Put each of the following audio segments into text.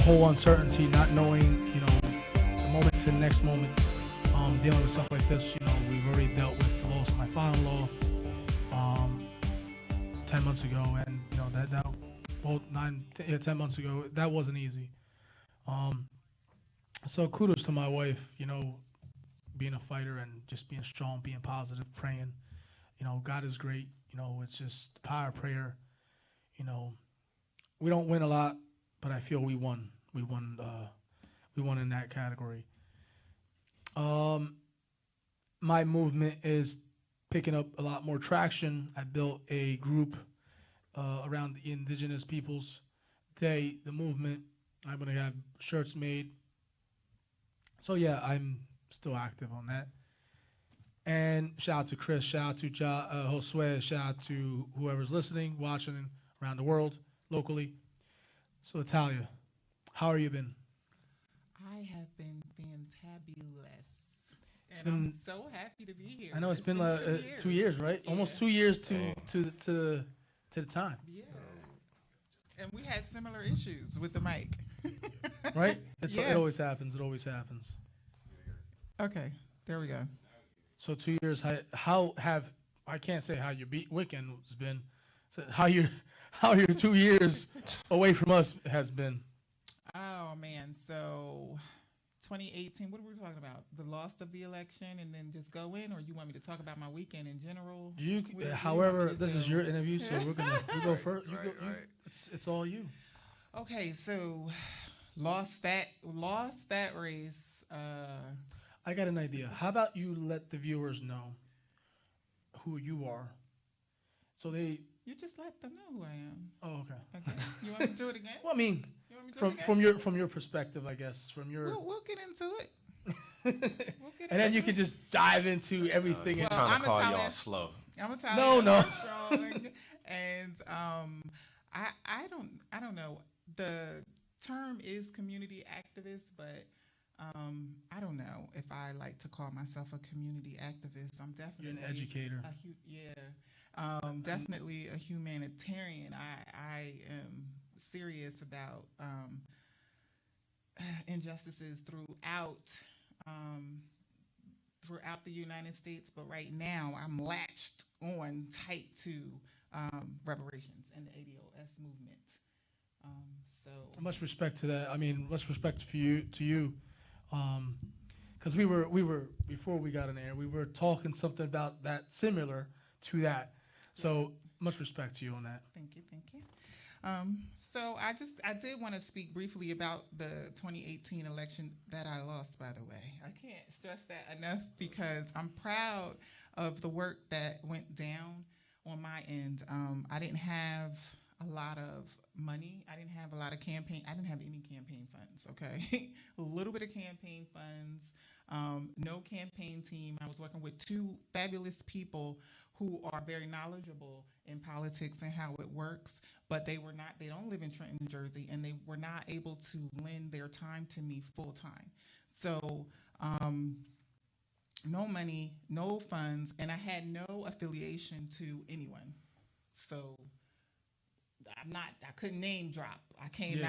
whole uncertainty, not knowing, the moment to the next moment, dealing with stuff like this. We've already dealt with the loss of my father-in-law 10 months ago, and that well 10 months ago, that wasn't easy. So kudos to my wife, being a fighter and just being strong, being positive, praying. God is great. It's just the power of prayer. We don't win a lot, but I feel we won. We won. We won in that category. My movement is picking up a lot more traction. I built a group around the Indigenous Peoples Day, the movement. I'm gonna have shirts made. So yeah, I'm still active on that. And shout out to Chris, shout out to Josue, shout out to whoever's listening, watching around the world, locally. So Italia, how are you been? I have been fantabulous. It's And been, I'm so happy to be here. I know it's been 2 years. 2 years, right? Yeah. Almost 2 years to the time, Yeah. And we had similar issues with the mic. right? It Yeah. always happens. It always happens. Okay, there we go. So 2 years. How have I can't say how your weekend has been. So how your 2 years away from us has been. Oh, man. So 2018, what were we talking about? The loss of the election and then just go in? Or you want me to talk about my weekend in general? However, this is your interview, so you go first. It's all you. Okay, so lost that race. I got an idea. How about you let the viewers know who you are, so they. You just let them know who I am. Oh, okay. Okay. You want me to do it again? Well, I mean, You want me to do it again? from your perspective, I guess, from your. We'll get into it. And then you can just dive into everything. He's Well, trying to I'm call Italian. y'all slow. I'm Italian. No. Strong, and I don't know. The term is community activist, but I don't know if I like to call myself a community activist. I'm definitely You're an educator. Definitely a humanitarian. I am serious about injustices throughout the United States, but right now I'm latched on tight to reparations and the ADOS movement. So Much respect to that. I mean, much respect to you, because we were before we got in air, we were talking something about that similar to that. So much respect to you on that. Thank you. So I did want to speak briefly about the 2018 election that I lost, by the way. I can't stress that enough because I'm proud of the work that went down on my end. I didn't have a lot of money. I didn't have a lot of campaign. I didn't have any campaign funds, okay? A little bit of campaign funds, no campaign team. I was working with two fabulous people who are very knowledgeable in politics and how it works, but they don't live in Trenton, New Jersey, and they were not able to lend their time to me full time. So no money, no funds, and I had no affiliation to anyone. So I couldn't name drop. I came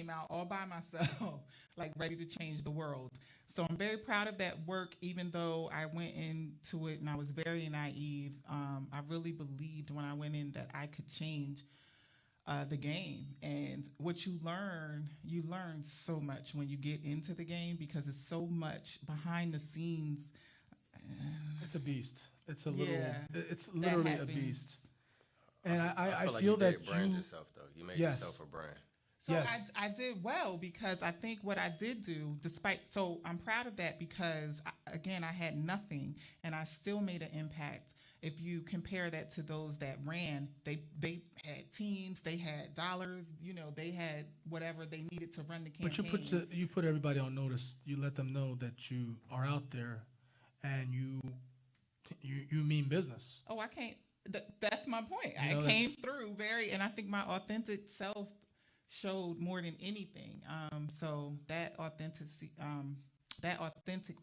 out all by myself, like ready to change the world. So I'm very proud of that work, even though I went into it and I was very naive. I really believed when I went in that I could change the game. And what you learn so much when you get into the game because it's so much behind the scenes. It's a beast. It's Yeah, it's literally a happens. beast. And I like feel you that did brand you yourself though. You made Yes. yourself a brand. So Yes. I did well because I think what I did do, so I'm proud of that because, again, I had nothing and I still made an impact. If you compare that to those that ran, they had teams, they had dollars, they had whatever they needed to run the campaign. But you put everybody on notice. You let them know that you are out there, and you mean business. Oh, I can't. That's my point. You know, I came through and I think my authentic self showed more than anything. So that authentic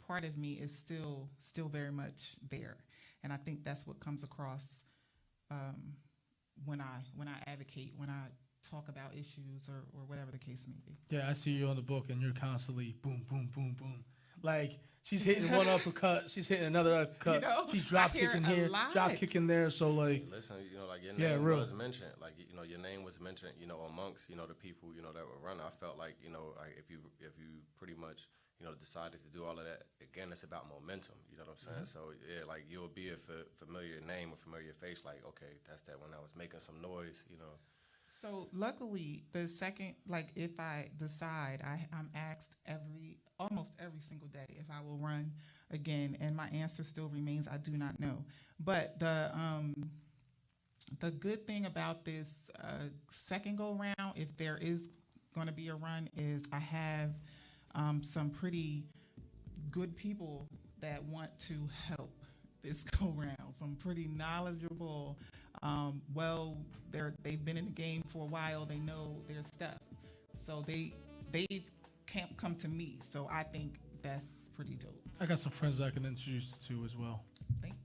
part of me is still very much there, and I think that's what comes across when I advocate, when I talk about issues or whatever the case may be. Yeah, I see you on the book, and you're constantly boom, boom, boom, boom. Like she's hitting one uppercut, she's hitting another uppercut. You know, she's drop I hear kicking a here, lot. drop kicking there. So like, Listen, like your Yeah, name real. was mentioned. Like your name was mentioned. Amongst the people that were running. I felt like like if you pretty much decided to do all of that again, it's about momentum. You know what I'm saying? So yeah, like you'll be a familiar name or familiar face. Like okay, that's that one that was making some noise. So luckily, the second, like if I decide, I'm asked almost every single day if I will run again, and my answer still remains I do not know. But the good thing about this second go round, if there is going to be a run, is I have some pretty good people that want to help this go round. Some pretty knowledgeable. They've been in the game for a while. They know their stuff, so they can't come to me. So I think that's pretty dope. I got some friends I can introduce you to as well. Thank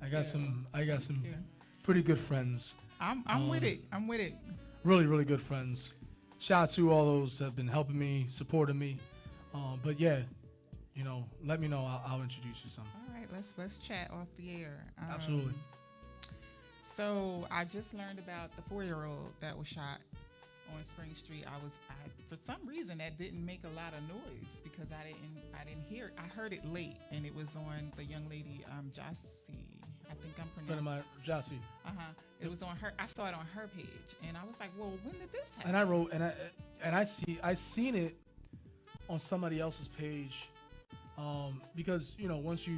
I got you. some Thank you. pretty good friends. I'm with it. I'm with it. Really, really good friends. Shout out to all those that have been helping me, supporting me. But yeah, let me know. I'll introduce you some. All right, let's chat off the air. Absolutely. So I just learned about the 4-year-old that was shot on Spring Street. For some reason that didn't make a lot of noise because I didn't hear it. I heard it late, and it was on the young lady Jossie. I think I'm Friend of pronouncing. mine, Jossie. It was on her. I saw it on her page, and I was like, "Well, when did this happen?" And I wrote, I seen it on somebody else's page, because once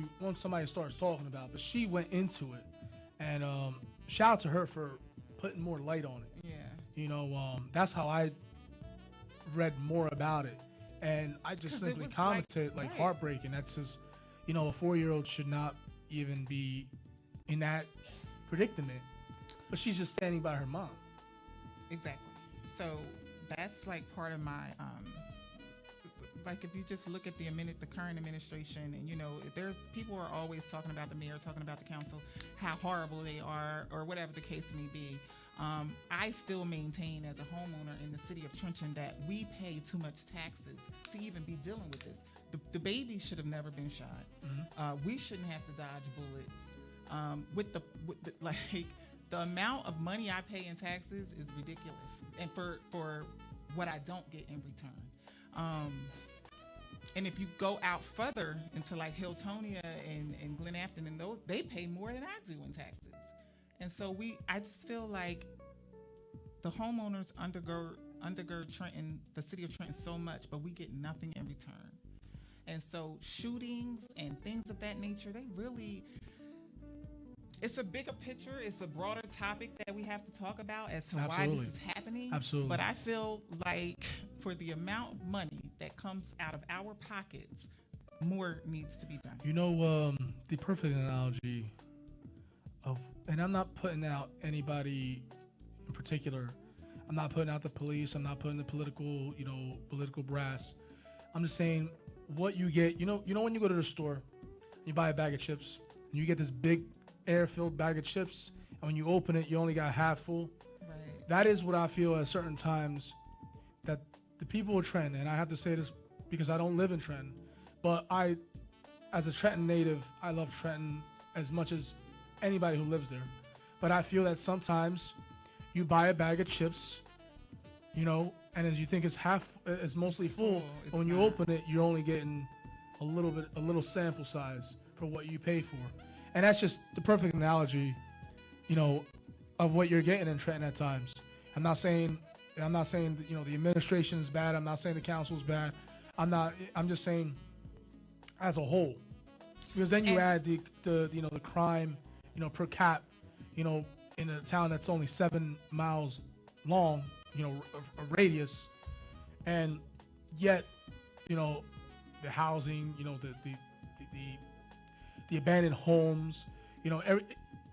somebody starts talking about it, but she went into it, and shout out to her for putting more light on it. Yeah. That's how I read more about it, and I just 'Cause it simply was commented like- like right. heartbreaking. That's just, a 4-year-old should not even be in that predicament, but she's just standing by her mom. Exactly. So that's like part of my like if you just look at the current administration, and there's people are always talking about the mayor, talking about the council, how horrible they are, or whatever the case may be. I still maintain as a homeowner in the city of Trenton that we pay too much taxes to even be dealing with this. The baby should have never been shot. We shouldn't have to dodge bullets. With the amount of money I pay in taxes is ridiculous, and for what I don't get in return. And if you go out further into like Hiltonia and Glen Afton and those, they pay more than I do in taxes. And so I just feel like the homeowners undergird Trenton, the city of Trenton, so much, but we get nothing in return. And so shootings and things of that nature, it's a bigger picture. It's a broader topic that we have to talk about as to why this is happening. Absolutely. But I feel like for the amount of money that comes out of our pockets, more needs to be done. The perfect analogy and I'm not putting out anybody in particular. I'm not putting out the police. I'm not putting the political brass. I'm just saying what you get. When you go to the store, you buy a bag of chips, and you get this big air-filled bag of chips, and when you open it, you only got half full. Right. That is what I feel at certain times that the people of Trenton, and I have to say this because I don't live in Trenton, but as a Trenton native, I love Trenton as much as anybody who lives there. But I feel that sometimes you buy a bag of chips, and as you think it's mostly full, It's but when you not. open it, you're only getting a little sample size for what you pay for. And that's just the perfect analogy, of what you're getting in Trenton at times. I'm not saying the administration is bad. I'm not saying the council is bad. I'm just saying as a whole, because then you add the crime, per cap, in a town that's only 7 miles long, a radius, and yet, the housing, the abandoned homes,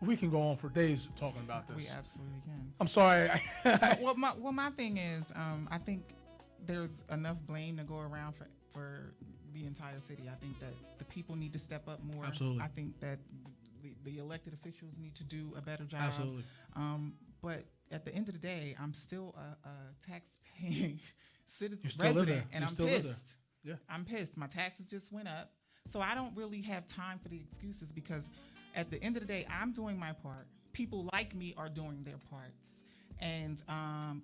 we can go on for days talking about this. We absolutely can. I'm sorry. My thing is, I think there's enough blame to go around for the entire city. I think that the people need to step up more. Absolutely. I think that the elected officials need to do a better job. Absolutely. But at the end of the day, I'm still a tax-paying citizen, You still live there. resident, and You I'm still live there. pissed. Yeah. I'm pissed. My taxes just went up. So I don't really have time for the excuses because at the end of the day, I'm doing my part. People like me are doing their parts. And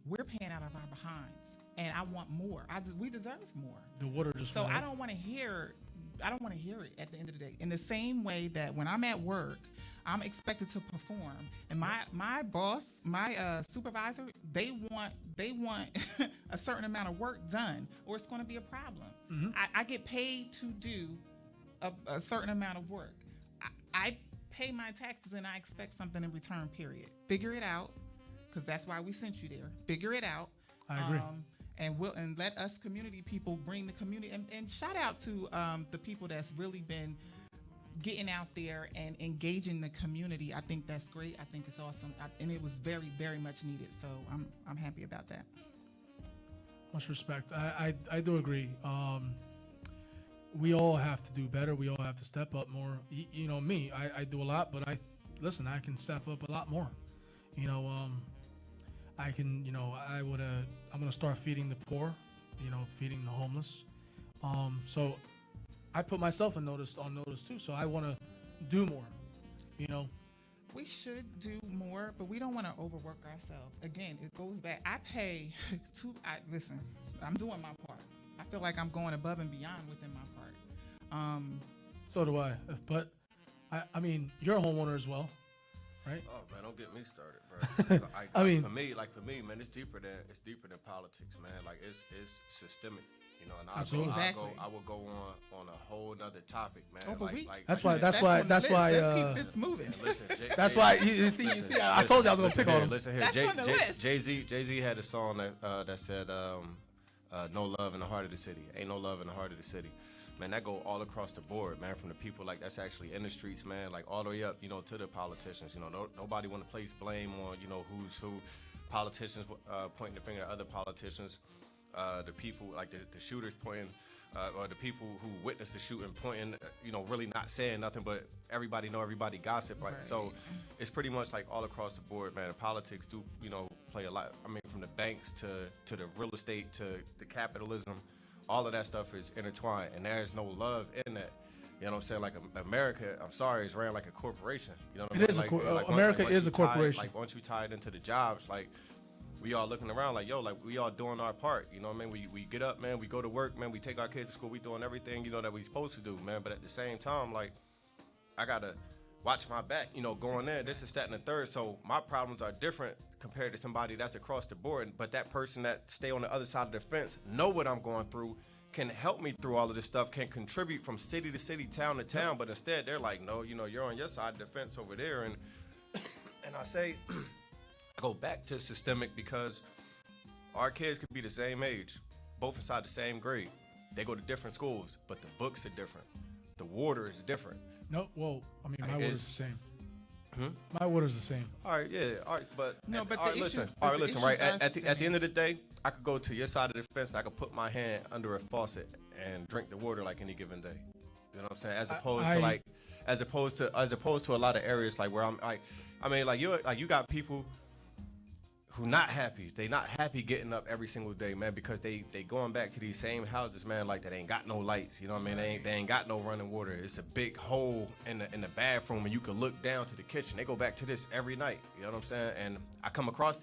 we're paying out of our behinds. And I want more. We deserve more. The water just. So went I up. don't want to hear it at the end of the day. In the same way that when I'm at work, I'm expected to perform, and my boss, my supervisor, they want a certain amount of work done, or it's going to be a problem. Mm-hmm. I get paid to do a certain amount of work. I pay my taxes, and I expect something in return. Period. Figure it out, because that's why we sent you there. Figure it out. I agree. And let us community people bring the community and shout out to the people that's really been getting out there and engaging the community. I think that's great. I think it's awesome, and it was very, very much needed. So I'm happy about that. Much respect. I do agree. We all have to do better. We all have to step up more. You know me. I do a lot, but I can step up a lot more. You know, I can. You know, I'm gonna start feeding the poor. You know, feeding the homeless. So I put myself on notice too. So I want to do more. You know. We should do more, but we don't want to overwork ourselves. Again, it goes back. I pay listen, I'm doing my part. I feel like I'm going above and beyond within my part. So do I. But I mean, you're a homeowner as well, right? Oh man, don't get me started, bro. I mean, for me, man, it's deeper than politics, man. Like it's systemic, you know. And Absolutely. I will go on a whole nother topic, man. Oh, but that's on why. the list. Let's keep this moving. Listen, That's why you see. I told you I was gonna pick on him. Listen here, That's on the list. Jay-Z had a song that said, "No love in the heart of the city. Ain't no love in the heart of the city." Man, that go all across the board, man. From the people like that's actually in the streets, man, like all the way up, you know, to the politicians. You know, nobody want to place blame on, you know, who's who. Politicians pointing the finger at other politicians. The people like the shooters pointing, or the people who witnessed the shooting pointing, you know, really not saying nothing, but everybody gossip, right? So it's pretty much like all across the board, man. Politics do, you know, play a lot. I mean, from the banks to the real estate to the capitalism. All of that stuff is intertwined, and there's no love in that. You know what I'm saying? Like America, I'm sorry, is ran like a corporation. You know what I mean? It is America is a corporation. Like once you tie it into the jobs, like we all looking around like, yo, like we all doing our part. You know what I mean? We get up, man. We go to work, man. We take our kids to school. We doing everything, you know, that we supposed to do, man. But at the same time, like I gotta watch my back, you know, going there. This is that and the third. So my problems are different compared to somebody that's across the board. But that person that stay on the other side of the fence know what I'm going through, can help me through all of this stuff, can contribute from city to city, town to town. But instead, they're like, no, you know, you're on your side of the fence over there. And I say, I go back to systemic because our kids could be the same age, both inside the same grade. They go to different schools, but the books are different. The water is different. No, well, I mean, my water's the same. Hmm? My water's the same. All right, yeah, all right, but No, but all the right, listen, issues- all right, the listen, right. issues are At the end of the day, I could go to your side of the fence. And I could put my hand under a faucet and drink the water like any given day. You know what I'm saying? As opposed to a lot of areas like where I'm like, I mean, like you got people who not happy. They not happy getting up every single day, man, because they going back to these same houses, man, like that ain't got no lights. You know what I mean? They ain't got no running water. It's a big hole in the bathroom, and you can look down to the kitchen. They go back to this every night. You know what I'm saying? And I come across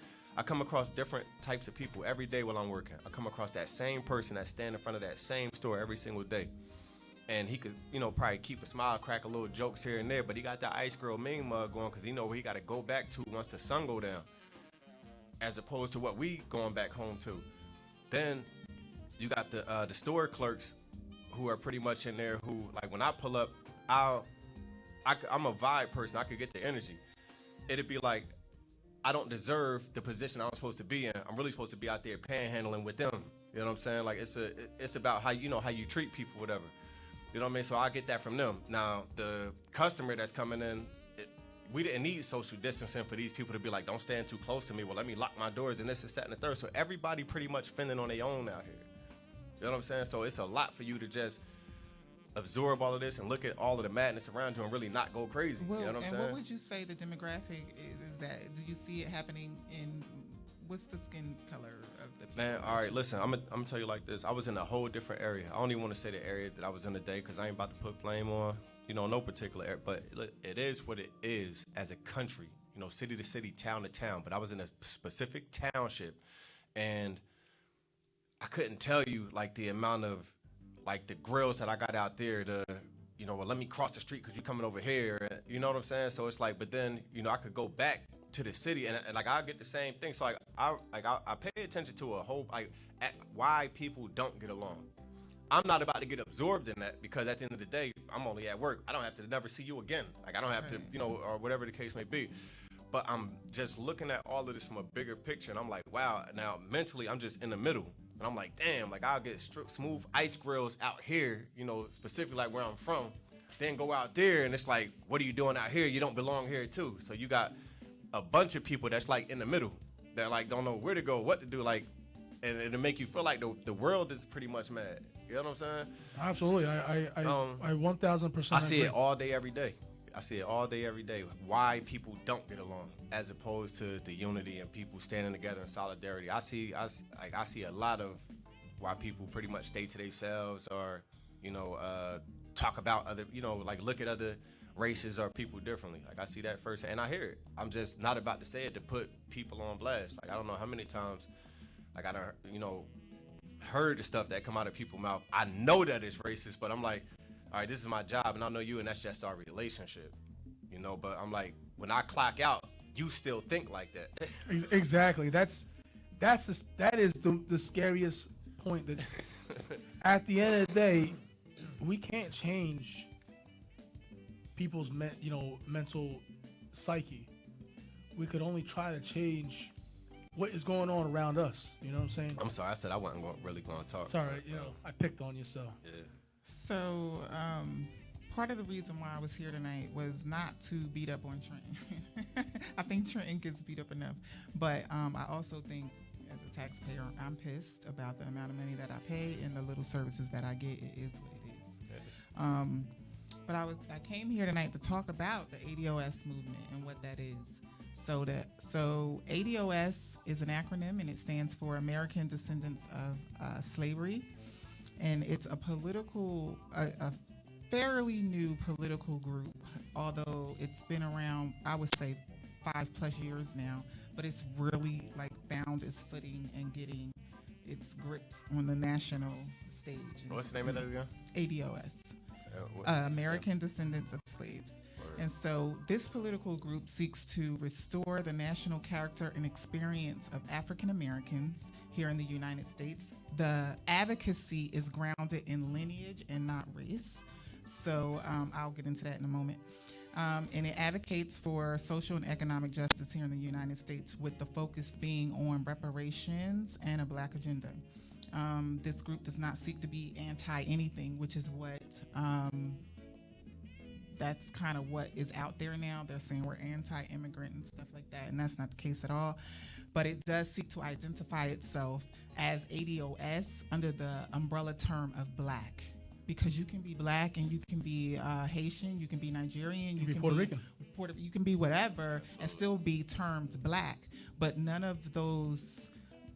different types of people every day while I'm working. I come across that same person that stand in front of that same store every single day. And he could, you know, probably keep a smile, crack a little jokes here and there, but he got that Ice Girl mean mug going because he know where he got to go back to once the sun go down, as opposed to what we going back home to. Then you got the store clerks who are pretty much in there who, like, when I pull up, I'm a vibe person. I could get the energy. It'd be like, I don't deserve the position I'm supposed to be in. I'm really supposed to be out there panhandling with them. You know what I'm saying? Like, it's about how you treat people, whatever. You know what I mean? So I get that from them. Now, the customer that's coming in, we didn't need social distancing for these people to be like, don't stand too close to me. Well, let me lock my doors and this is that and the third. So everybody pretty much fending on their own out here. You know what I'm saying? So it's a lot for you to just absorb all of this and look at all of the madness around you and really not go crazy. Well, you know what I'm and saying? what would you say the demographic is that? Do you see it happening in what's the skin color of the people? Man, all right, listen, I'm gonna tell you like this. I was in a whole different area. I don't even want to say the area that I was in today because I ain't about to put blame on, no particular area. But it is what it is as a country, city to city, town to town. But I was in a specific township, and I couldn't tell you like the amount of like the grills that I got out there to, well, let me cross the street because you coming over here. You know what I'm saying? So it's like, but then, I could go back to the city and like I get the same thing. So I pay attention to a whole why people don't get along. I'm not about to get absorbed in that because at the end of the day, I'm only at work. I don't have to never see you again. Like I don't have to, or whatever the case may be. But I'm just looking at all of this from a bigger picture, and I'm like, wow. Now mentally, I'm just in the middle, and I'm like, damn. Like I'll get smooth ice grills out here, specifically like where I'm from. Then go out there, and it's like, what are you doing out here? You don't belong here too. So you got a bunch of people that's like in the middle that like don't know where to go, what to do, like, and it'll make you feel like the world is pretty much mad. You know what I'm saying? Absolutely. I 1000%. I see it all day, every day. I see it all day, every day. Why people don't get along, as opposed to the unity and people standing together in solidarity. I see a lot of why people pretty much stay to themselves, or talk about other, like look at other races or people differently. Like I see that first, and I hear it. I'm just not about to say it to put people on blast. Like I don't know how many times, like I done, heard the stuff that come out of people's mouth. I know that it's racist, but I'm like, all right, this is my job, and I know you, and that's just our relationship, But I'm like, when I clock out, you still think like that. Exactly. That is the scariest point. That at the end of the day, we can't change people's mental psyche. We could only try to change what is going on around us. You know what I'm saying? I'm sorry, I said I wasn't really going to talk. It's all right. I picked on you, so. Yeah. So, part of the reason why I was here tonight was not to beat up on Trenton. I think Trenton gets beat up enough. But I also think, as a taxpayer, I'm pissed about the amount of money that I pay and the little services that I get. It is what it is. Yeah. But I came here tonight to talk about the ADOS movement and what that is. So ADOS is an acronym, and it stands for American Descendants of Slavery. And it's a fairly new political group, although it's been around, I would say, 5+ years now. But it's really like found its footing and getting its grips on the national stage. What's the name of that again? ADOS, American Descendants of Slaves. And so this political group seeks to restore the national character and experience of African Americans here in the United States. The advocacy is grounded in lineage and not race. So I'll get into that in a moment. And it advocates for social and economic justice here in the United States, with the focus being on reparations and a Black agenda. This group does not seek to be anti-anything, which is what that's kind of what is out there now. They're saying we're anti-immigrant and stuff like that, and that's not the case at all. But it does seek to identify itself as ADOS under the umbrella term of Black, because you can be Black and you can be Haitian, you can be Nigerian, you can be Puerto Rican, you can be whatever and still be termed Black. But none of those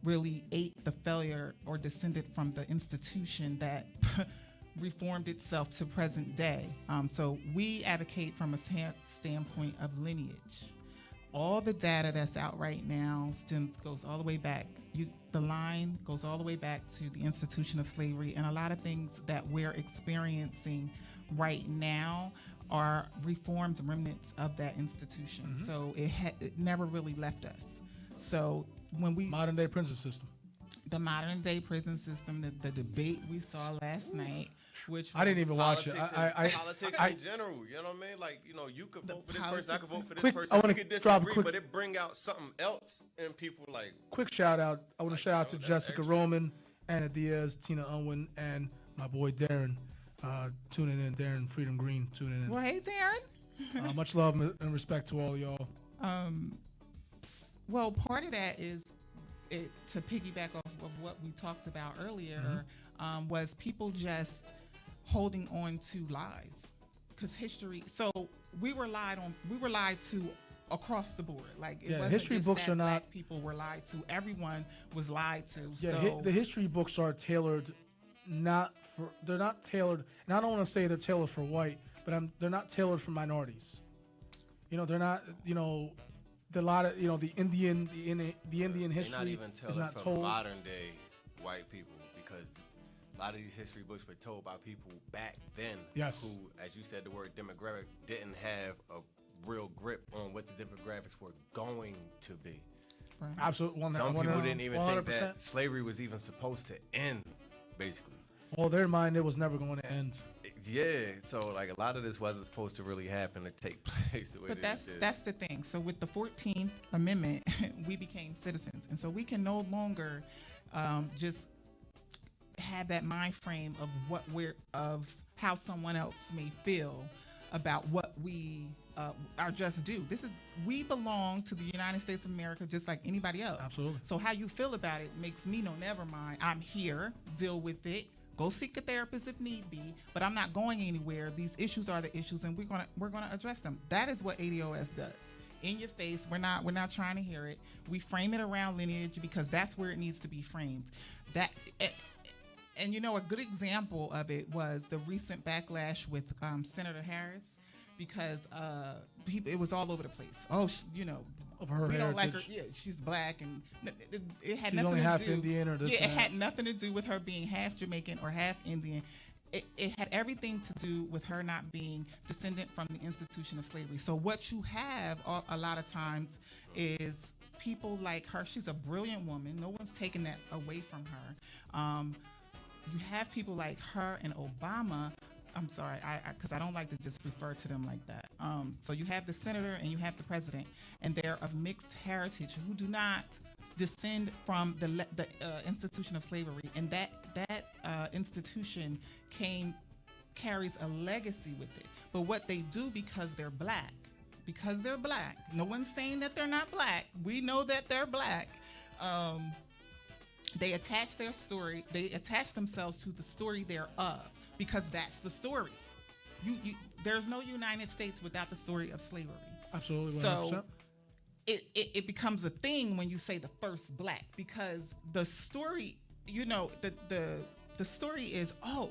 really ate the failure or descended from the institution that reformed itself to present day. So we advocate from a standpoint of lineage. All the data that's out right now goes all the way back. The line goes all the way back to the institution of slavery, and a lot of things that we're experiencing right now are reformed remnants of that institution. Mm-hmm. So it never really left us. So when we modern day prison system, the modern day prison system, the debate we saw last night, which I didn't even watch it. Politics in general, you know what I mean? Like, you could vote for this person, I could vote for this person. I we could disagree, but it bring out something else in people. Like, quick shout out. I want to shout out to Jessica Roman, Anna Diaz, Tina Unwin, and my boy Darren. Tuning in, Darren Freedom Green, tuning in. Well, hey, Darren. Much love and respect to all y'all. Well, part of that is to piggyback off of what we talked about earlier, was people just holding on to lies, because history. So we were lied on. We were lied to across the board. Like it Yeah, wasn't history just books that are not- black people were lied to. Everyone was lied to. Yeah, so the history books are tailored, they're not tailored, and I don't want to say they're tailored for white, but they're not tailored for minorities. They're not, the lot of, the Indian They're history not even is tailored not for told. modern day white people, because a lot of these history books were told by people back then Yes. who, as you said, the word demographic, didn't have a real grip on what the demographics were going to be. Absolutely, Some people didn't even 100%. think that slavery was even supposed to end, basically. Well, their mind, it was never going to end. Yeah, so like a lot of this wasn't supposed to really happen or take place the way But that it did. that's the thing. So with the 14th Amendment, we became citizens, and so we can no longer just have that mind frame of how someone else may feel about what we are just due. We belong to the United States of America just like anybody else. Absolutely. So how you feel about it makes me know, never mind. I'm here, deal with it. Go seek a therapist if need be, but I'm not going anywhere. These issues are the issues, and we're gonna address them. That is what ADOS does. In your face. We're not trying to hear it. We frame it around lineage because that's where it needs to be framed. And a good example of it was the recent backlash with Senator Harris, because it was all over the place. Oh, Of her we don't like her. heritage. Yeah, she's black, and it had She's nothing only to half do. Indian or this Yeah, it and that. had nothing to do with her being half Jamaican or half Indian. It had everything to do with her not being descendant from the institution of slavery. So what you have a lot of times is people like her. She's a brilliant woman. No one's taking that away from her. You have people like her and Obama. I'm sorry, because I don't like to just refer to them like that. So you have the senator and you have the president, and they're of mixed heritage who do not descend from the institution of slavery, and that institution carries a legacy with it. But what they do because they're black, no one's saying that they're not black. We know that they're black. They attach their story. They attach themselves to the story thereof, because that's the story. There's no United States without the story of slavery. Absolutely, 100%. So it becomes a thing when you say the first black, because the story, the story is, oh,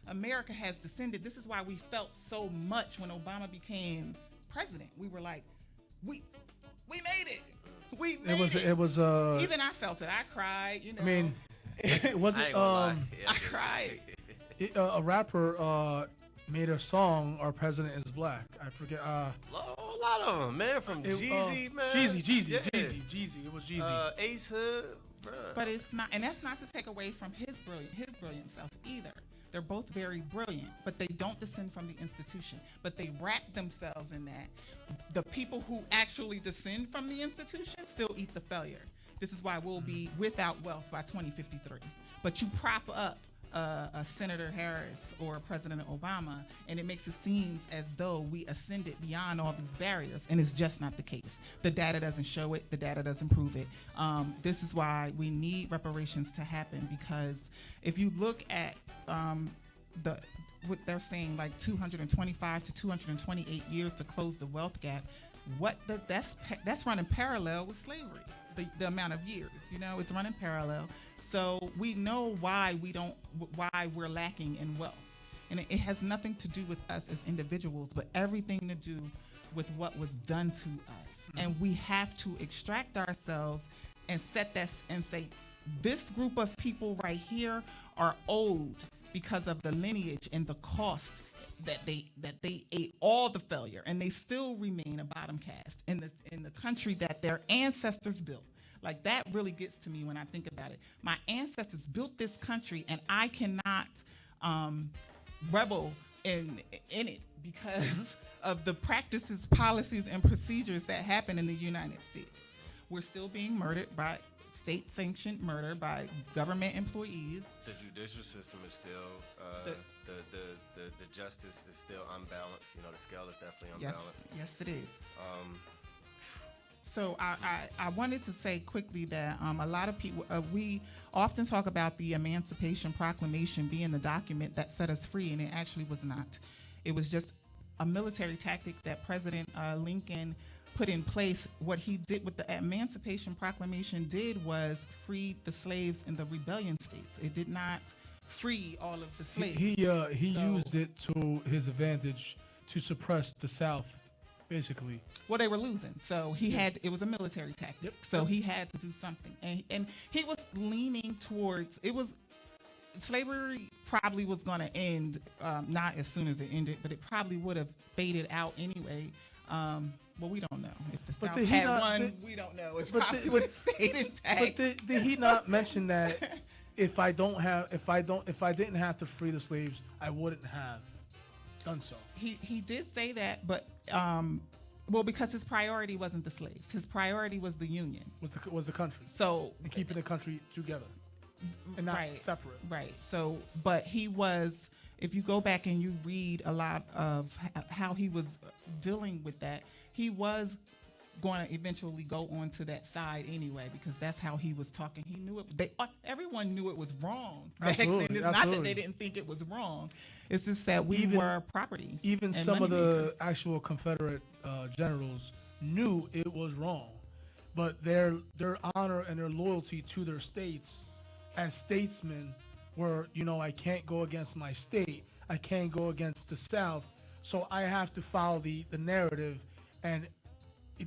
America has descended. This is why we felt so much when Obama became president. We were like, we made it. We made it. It was. Even I felt it. I cried. I mean, it wasn't. I ain't gonna lie. Yeah, I cried. A rapper made a song. Our president is black. I forget. A lot of them, man. From Jeezy, man. Jeezy. Yeah. It was Jeezy. Ace Hood, bruh. But it's not, and that's not to take away from his brilliant self either. They're both very brilliant, but they don't descend from the institution. But they wrap themselves in that. The people who actually descend from the institution still eat the failure. This is why we'll be without wealth by 2053. But you prop up a Senator Harris or President Obama, and it makes it seem as though we ascended beyond all these barriers, and it's just not the case. The data doesn't show it. The data doesn't prove it. This is why we need reparations to happen, because if you look at what they're saying, like 225 to 228 years to close the wealth gap, that's running parallel with slavery. The amount of years, it's running parallel. So we know why we're lacking in wealth, and it has nothing to do with us as individuals, but everything to do with what was done to us. And we have to extract ourselves and set that and say, this group of people right here are owed because of the lineage and the cost that they ate all the failure, and they still remain a bottom caste in the country that their ancestors built. Like, that really gets to me when I think about it. My ancestors built this country, and I cannot rebel in it because of the practices, policies, and procedures that happen in the United States. We're still being murdered by state-sanctioned murder by government employees. The judicial system is still the justice is still unbalanced. The scale is definitely unbalanced. Yes, it is. So I wanted to say quickly that a lot of people, we often talk about the Emancipation Proclamation being the document that set us free, and it actually was not. It was just a military tactic that President Lincoln put in place. What he did with the Emancipation Proclamation did was free the slaves in the rebellion states. It did not free all of the slaves. He used it to his advantage to suppress the South, basically. Well, they were losing, so it was a military tactic. Yep. So he had to do something, and he was leaning towards slavery probably was going to end, not as soon as it ended, but it probably would have faded out anyway. Well, we don't know if the South had won. We don't know. It probably would have stayed intact. But did he not mention that if I didn't have to free the slaves, I wouldn't have done so? He did say that, but well, because his priority wasn't the slaves. His priority was the Union. Was the country. So and keeping the country together and not separate. Right. So, but he was. If you go back and you read a lot of how he was dealing with that, he was going to eventually go on to that side anyway, because that's how he was talking. He knew it. Everyone knew it was wrong back then. It's not that they didn't think it was wrong. It's just that we were property. Even some of the actual Confederate generals knew it was wrong, but their honor and their loyalty to their states as statesmen were, I can't go against my state. I can't go against the South. So I have to follow the narrative. And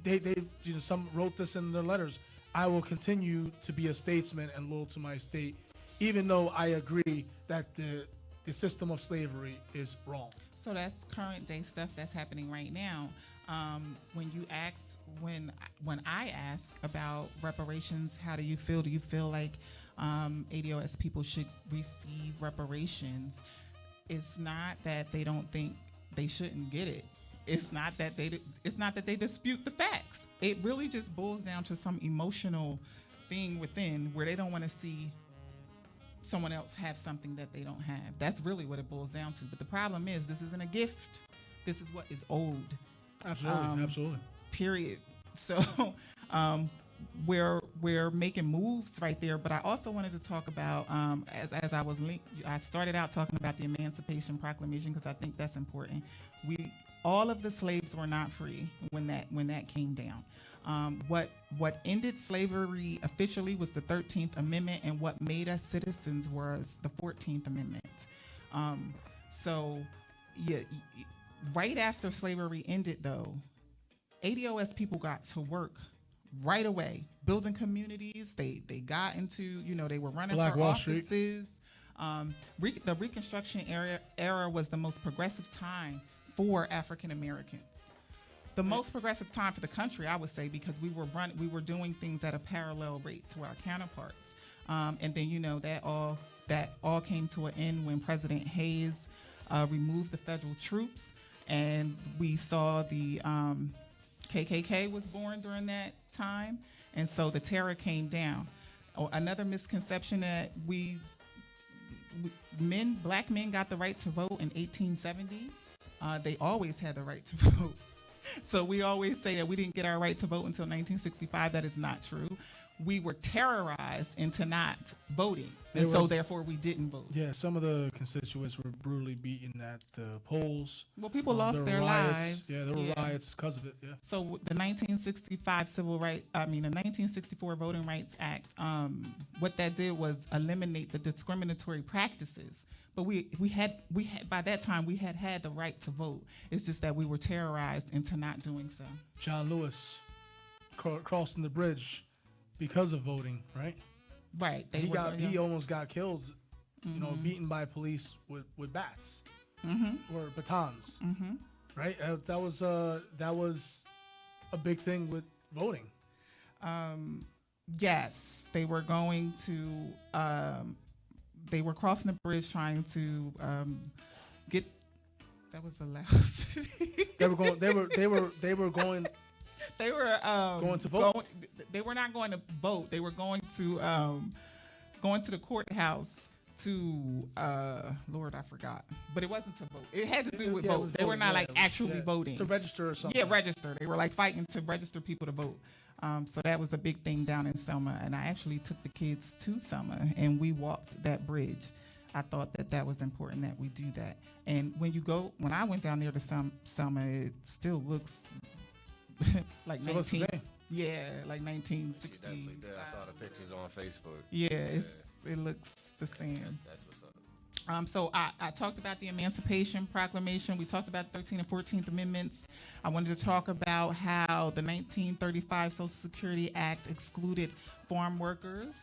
they some wrote this in their letters. I will continue to be a statesman and loyal to my state, even though I agree that the system of slavery is wrong. So that's current day stuff that's happening right now. When I ask about reparations, how do you feel? Do you feel like ADOS people should receive reparations? It's not that they don't think they shouldn't get it. It's not that they dispute the facts. It really just boils down to some emotional thing within where they don't want to see someone else have something that they don't have. That's really what it boils down to. But the problem is, this isn't a gift. This is what is owed. Absolutely. Period. So we're making moves right there. But I also wanted to talk about as I started out talking about the Emancipation Proclamation, because I think that's important. All of the slaves were not free when that came down. What ended slavery officially was the 13th Amendment, and what made us citizens was the 14th Amendment. Right after slavery ended, though, ADOS people got to work right away, building communities. They got into, they were running Black for Wall offices. Street. The Reconstruction era was the most progressive time for African Americans. The most progressive time for the country, I would say, because we were doing things at a parallel rate to our counterparts. And then, that all came to an end when President Hayes removed the federal troops, and we saw the KKK was born during that time, and so the terror came down. Another misconception that black men got the right to vote in 1870. They always had the right to vote. So we always say that we didn't get our right to vote until 1965. That is not true. We were terrorized into not voting, therefore we didn't vote. Yeah, some of the constituents were brutally beaten at the polls. Well, people lost their lives. Yeah, there were riots because of it. Yeah. So the 1964 Voting Rights Act, what that did was eliminate the discriminatory practices. But we had by that time we had the right to vote. It's just that we were terrorized into not doing so. John Lewis crossing the bridge because of voting, right? Right. He almost got killed, beaten by police with bats or batons, right? That was a big thing with voting. Yes, they were going to. They were crossing the bridge trying to get. That was the last. They were going. They were going to vote. They were not going to vote. They were going to the courthouse to Lord, I forgot, but it wasn't to vote. It had to do with Yeah, it vote. was They were voting, not yeah, like it was- actually yeah, voting. to register or something. Yeah, register. They were like fighting to register people to vote. So that was a big thing down in Selma, and I actually took the kids to Selma, and we walked that bridge. I thought that that was important that we do that. And when I went down there to Selma, it still looks like So what's the 19. same? Yeah, like She 1960. definitely did. I saw the pictures on Facebook. Yeah, it looks the same. That's what's up. So I talked about the Emancipation Proclamation. We talked about 13th and 14th Amendments. I wanted to talk about how the 1935 Social Security Act excluded farm workers.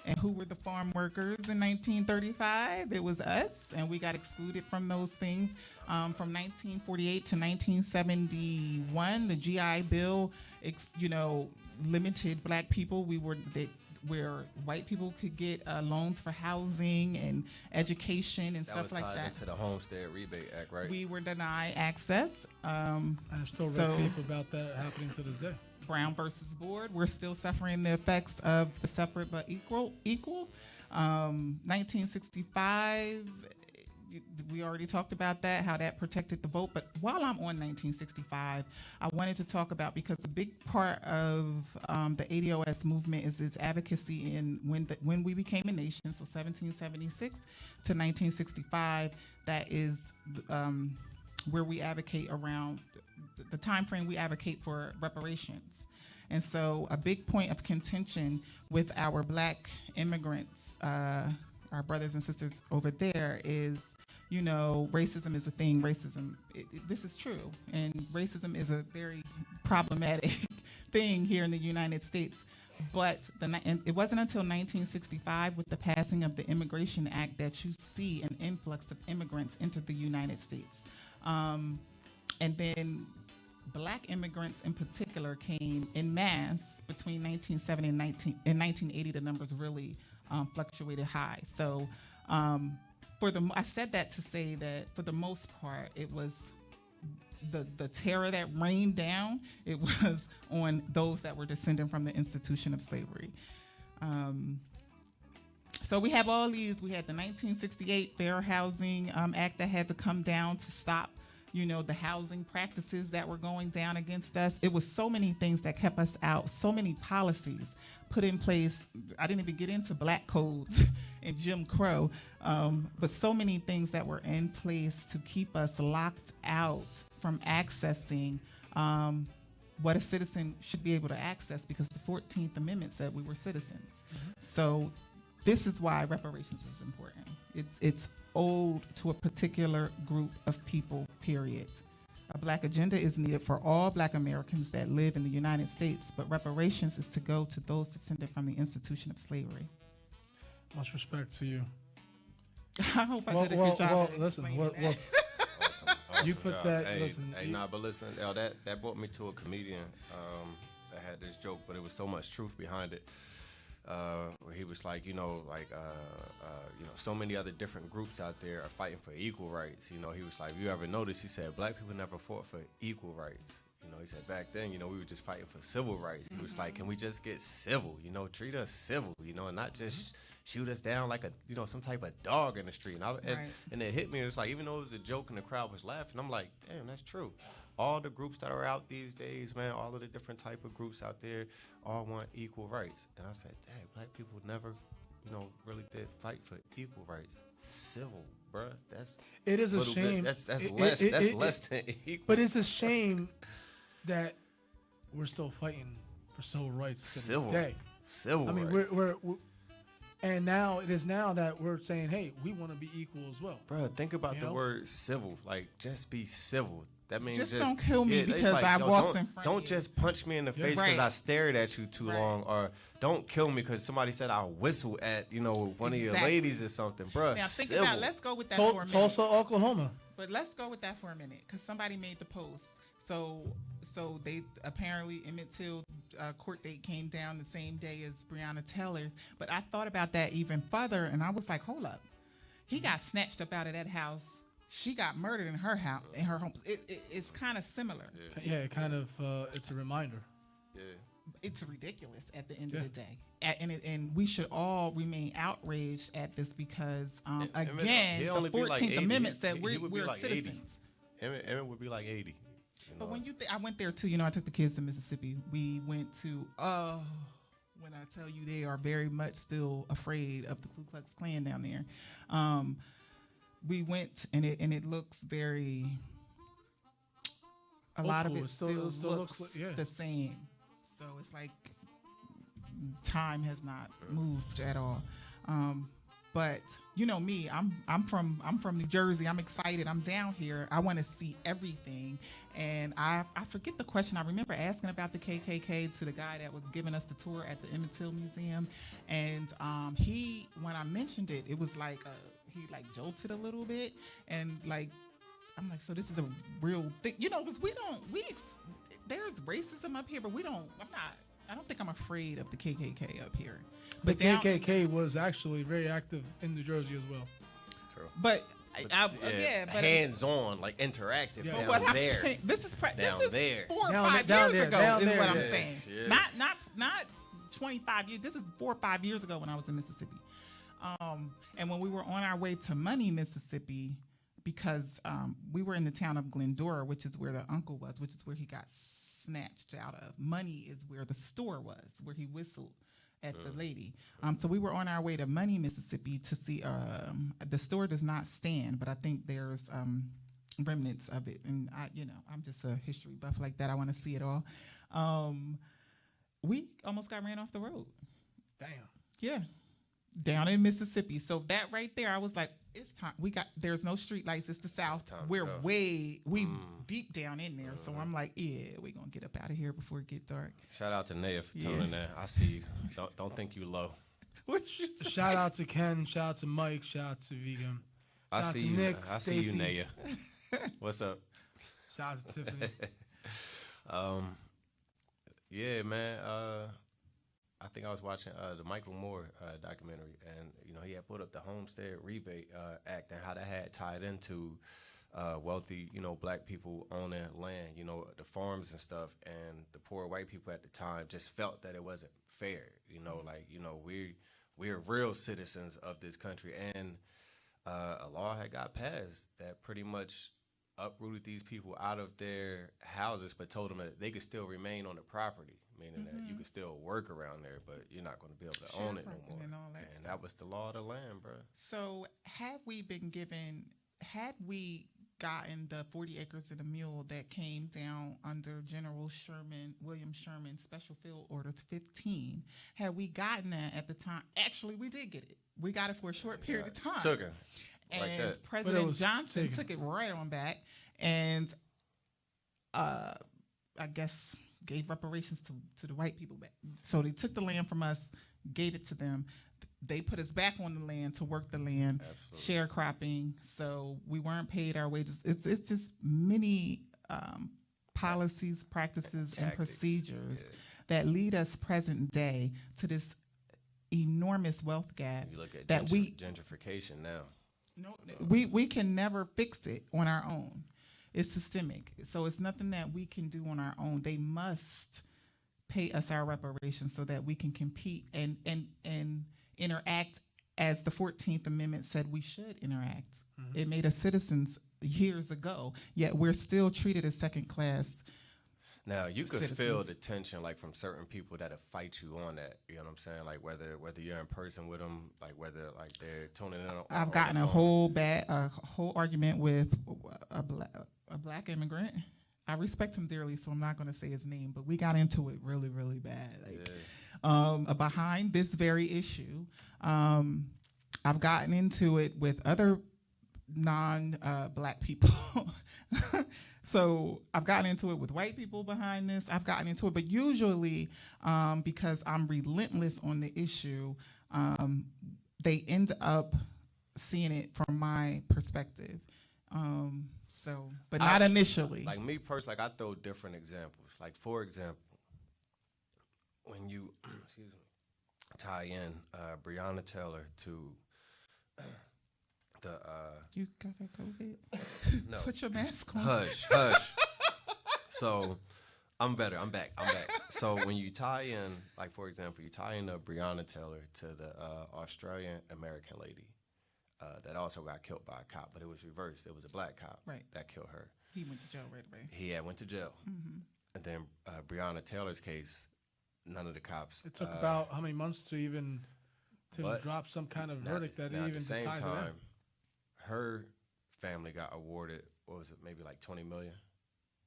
And who were the farm workers in 1935? It was us, and we got excluded from those things. From 1948 to 1971, the GI Bill, limited black people. Where white people could get loans for housing and education and stuff like That was tied that. into the Homestead Rebate Act, right? We were denied access. And there's still red tape about that happening to this day. Brown versus Board. We're still suffering the effects of the separate but equal. 1965. We already talked about that, how that protected the vote. But while I'm on 1965, I wanted to talk about, because a big part of the ADOS movement is this advocacy in when we became a nation, so 1776 to 1965. That is where we advocate around the time frame we advocate for reparations. And so a big point of contention with our black immigrants, our brothers and sisters over there, is racism is a thing. Racism, this is true. And racism is a very problematic thing here in the United States. But it wasn't until 1965, with the passing of the Immigration Act, that you see an influx of immigrants into the United States. And then black immigrants in particular came in mass between 1970 and 1980. The numbers really fluctuated high. So I said that to say that for the most part, it was the terror that rained down. It was on those that were descended from the institution of slavery. So we have all these. We had the 1968 Fair Housing Act that had to come down to stop the housing practices that were going down against us. It was so many things that kept us out, so many policies put in place. I didn't even get into black codes and Jim Crow, but so many things that were in place to keep us locked out from accessing what a citizen should be able to access, because the 14th Amendment said we were citizens. Mm-hmm. So this is why reparations is important. It's owed to a particular group of people, period. A black agenda is needed for all black Americans that live in the United States, but reparations is to go to those descended from the institution of slavery. Much respect to you. I hope I did a good job of listen, explaining that. Awesome You put job. that- Hey, listen, hey, nah, but listen, that brought me to a comedian that had this joke, but it was so much truth behind it. Where he was like, so many other different groups out there are fighting for equal rights. He was like, you ever notice? He said, black people never fought for equal rights. He said back then, we were just fighting for civil rights. He was like, can we just get civil? Treat us civil, and not just shoot us down like some type of dog in the street. And it hit me. It was like, even though it was a joke and the crowd was laughing, I'm like, damn, that's true. All the groups that are out these days, man, all of the different type of groups out there all want equal rights. And I said, dang, black people never, really did fight for equal rights. Civil, bruh. It is a shame. That's less than equal. But it's a shame that we're still fighting for civil rights to this day. Civil I mean, rights. we're and now it is now that we're saying, hey, we want to be equal as well. Bruh, think about the word civil. Like, just be civil. That means just don't kill me because like, I walked in front Don't of you. just punch me in the face because I stared at you too long, or don't kill me because somebody said I whistled at one of your ladies or something, bro. Now think civil. about. Let's go with that for a minute. Tulsa, Oklahoma. But let's go with that for a minute, because somebody made the post. So they apparently Emmett Till court date came down the same day as Breonna Taylor's. But I thought about that even further, and I was like, hold up, he got snatched up out of that house. She got murdered in her house, in her home. It's kind of similar. Yeah, kind of. It's a reminder. Yeah. it's ridiculous at the end Yeah. of the day. And we should all remain outraged at this because, Emmett, again, he'd the only be like 14th 80. Amendment said He would be we're like 80. citizens. Emmett would be like 80. But when I went there too, I took the kids to Mississippi. We went to, when I tell you they are very much still afraid of the Ku Klux Klan down there. We went and it looks very, a lot of Old it school. still looks like, yeah. the same. So it's like time has not moved at all. But you know me, I'm from New Jersey. I'm excited. I'm down here. I want to see everything. And I forget the question. I remember asking about the KKK to the guy that was giving us the tour at the Emmett Till Museum. And he, when I mentioned it, it was like he like jolted a little bit. And like, I'm like, so this is a real thing, because there's racism up here, but I don't think I'm afraid of the KKK up here. The But down- KKK was actually very active in New Jersey as well. True. But but hands-on, like interactive Yeah. down but what I'm there. saying, this is Down there. 4 or Down 5 there, years down ago there, is down what I'm there. saying. Yeah. Not 25 years. This is 4 or 5 years ago when I was in Mississippi. And when we were on our way to Money, Mississippi, because we were in the town of Glendora, which is where the uncle was, which is where he got snatched out of. Money is where the store was, where he whistled at the lady. So we were on our way to Money, Mississippi to see, the store does not stand, but I think there's remnants of it. And I'm just a history buff like that. I want to see it all. We almost got ran off the road. Damn. Yeah. Down in Mississippi. So that right there, I was like, it's time. There's no street lights. It's the South. Time to We're go. deep down in there. So I'm like, yeah, we're going to get up out of here before it get dark. Shout out to Naya for Yeah. tuning in. I see you. Don't think you low. Shout out to Ken. Shout out to Mike. Shout out to Vegan. I Shout out see to you. Nick, I see you, Stacy. Naya. What's up? Shout out to Tiffany. Yeah, man. I think I was watching the Michael Moore documentary, and he had put up the Homestead Rebate Act and how that had tied into wealthy, Black people owning land, the farms and stuff, and the poor white people at the time just felt that it wasn't fair, we're real citizens of this country, and a law had got passed that pretty much uprooted these people out of their houses, but told them that they could still remain on the property, meaning that you could still work around there, but you're not going to be able to own it no more. And all that And stuff. that was the law of the land, bro. So had we gotten the 40 acres and a mule that came down under William Sherman Special Field Orders 15, had we gotten that at the time, actually we did get it. We got it for a short period of time. Took it. And Like that. President was Johnson taken. took it right on back and I guess gave reparations to the white people back. So they took the land from us, gave it to them. They put us back on the land to work the land, Absolutely. sharecropping. So we weren't paid our wages. It's just many policies, practices, and Tactics. procedures Yeah. that lead us present day to this enormous wealth gap You look at that gentrification now. we can never fix it on our own. It's systemic. So it's nothing that we can do on our own. They must pay us our reparations so that we can compete and interact as the 14th Amendment said we should interact. It made us citizens years ago, yet we're still treated as second class. Now you could feel citizens. the tension, like from certain people that'll fight you on that. You know what I'm saying? Like whether you're in person with them, like whether like they're tuning in. I've on gotten the a phone. whole argument with a black immigrant. I respect him dearly, so I'm not going to say his name, but we got into it really, really bad. Behind this very issue, I've gotten into it with other non-black people. So I've gotten into it with white people behind this. I've gotten into it, but usually because I'm relentless on the issue, they end up seeing it from my perspective. But not initially. Like me personally, like I throw different examples. Like for example, when you excuse me, tie in Breonna Taylor to the You got that COVID? no Put your mask on. hush. So I'm better. I'm back. So when you tie in, like for example, you tie in Breonna Taylor to the Australian American lady that also got killed by a cop, but it was reversed. It was a black cop that killed her. He went to jail right away. He had went to jail, and then Breonna Taylor's case, none of the cops. It took about how many months to even drop some kind of verdict that now even at the same tied to them? time, her family got awarded, what was it, maybe like 20 million,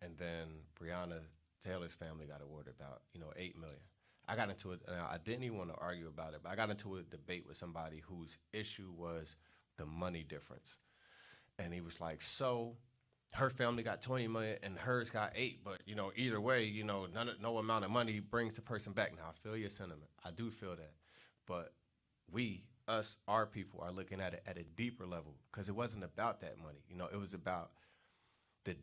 and then Breonna Taylor's family got awarded about 8 million. I got into it. I didn't even want to argue about it, but I got into a debate with somebody whose issue was the money difference, and he was like, "So, her family got 20 million and hers got 8, but either way, no amount of money brings the person back." Now I feel your sentiment. I do feel that, but our people are looking at it at a deeper level because it wasn't about that money. It was about the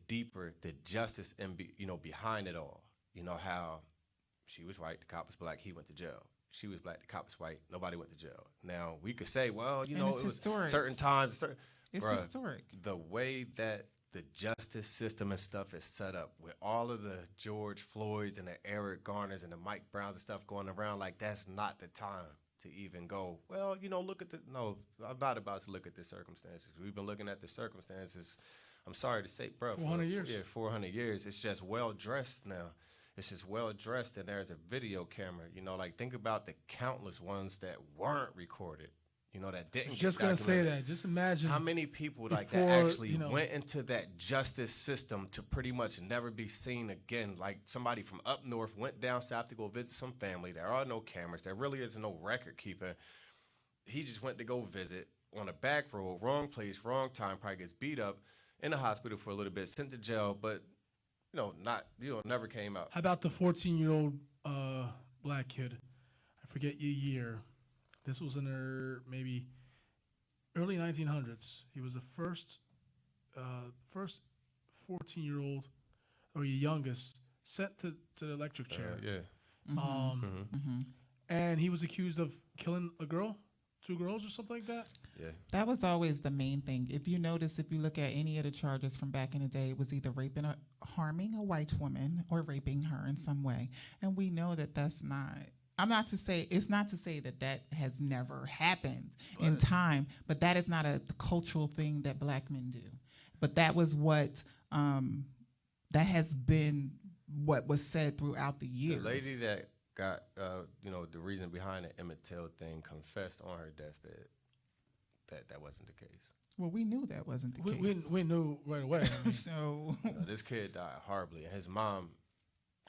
justice and behind it all. How she was white, the cop was black, he went to jail. She was black, the cop was white, nobody went to jail. Now we could say, well, it's it was historic. certain times. It's historic. The way that the justice system and stuff is set up with all of the George Floyds and the Eric Garners and the Mike Browns and stuff going around, like that's not the time to even go, well, look at no, I'm not about to look at the circumstances. We've been looking at the circumstances, I'm sorry to say, bro. 400 years. Yeah, 400 years. It's just well dressed now. It's just well dressed, and there's a video camera. Like think about the countless ones that weren't recorded. That didn't. Just gonna say that. Just imagine how many people like before, that actually went into that justice system to pretty much never be seen again. Like somebody from up north went down south to go visit some family. There are no cameras. There really isn't no record keeping. He just went to go visit on a back road, wrong place, wrong time. Probably gets beat up in the hospital for a little bit, sent to jail, but never came out. How about the 14-year-old black kid? I forget your year. This was in her maybe early 1900s. He was the first 14-year-old or your youngest sent to the electric chair. And he was accused of killing a girl, 2 girls or something like that. Yeah. That was always the main thing. If you notice, if you look at any of the charges from back in the day, it was either harming a white woman or raping her in some way. And we know that that's not. It's not to say that has never happened in time, but that is not a cultural thing that black men do. But that was what, that has been what was said throughout the years. The lady that got, the reason behind the Emmett Till thing confessed on her deathbed that wasn't the case. Well, we knew that wasn't the case. We knew right away. I mean, So this kid died horribly, and his mom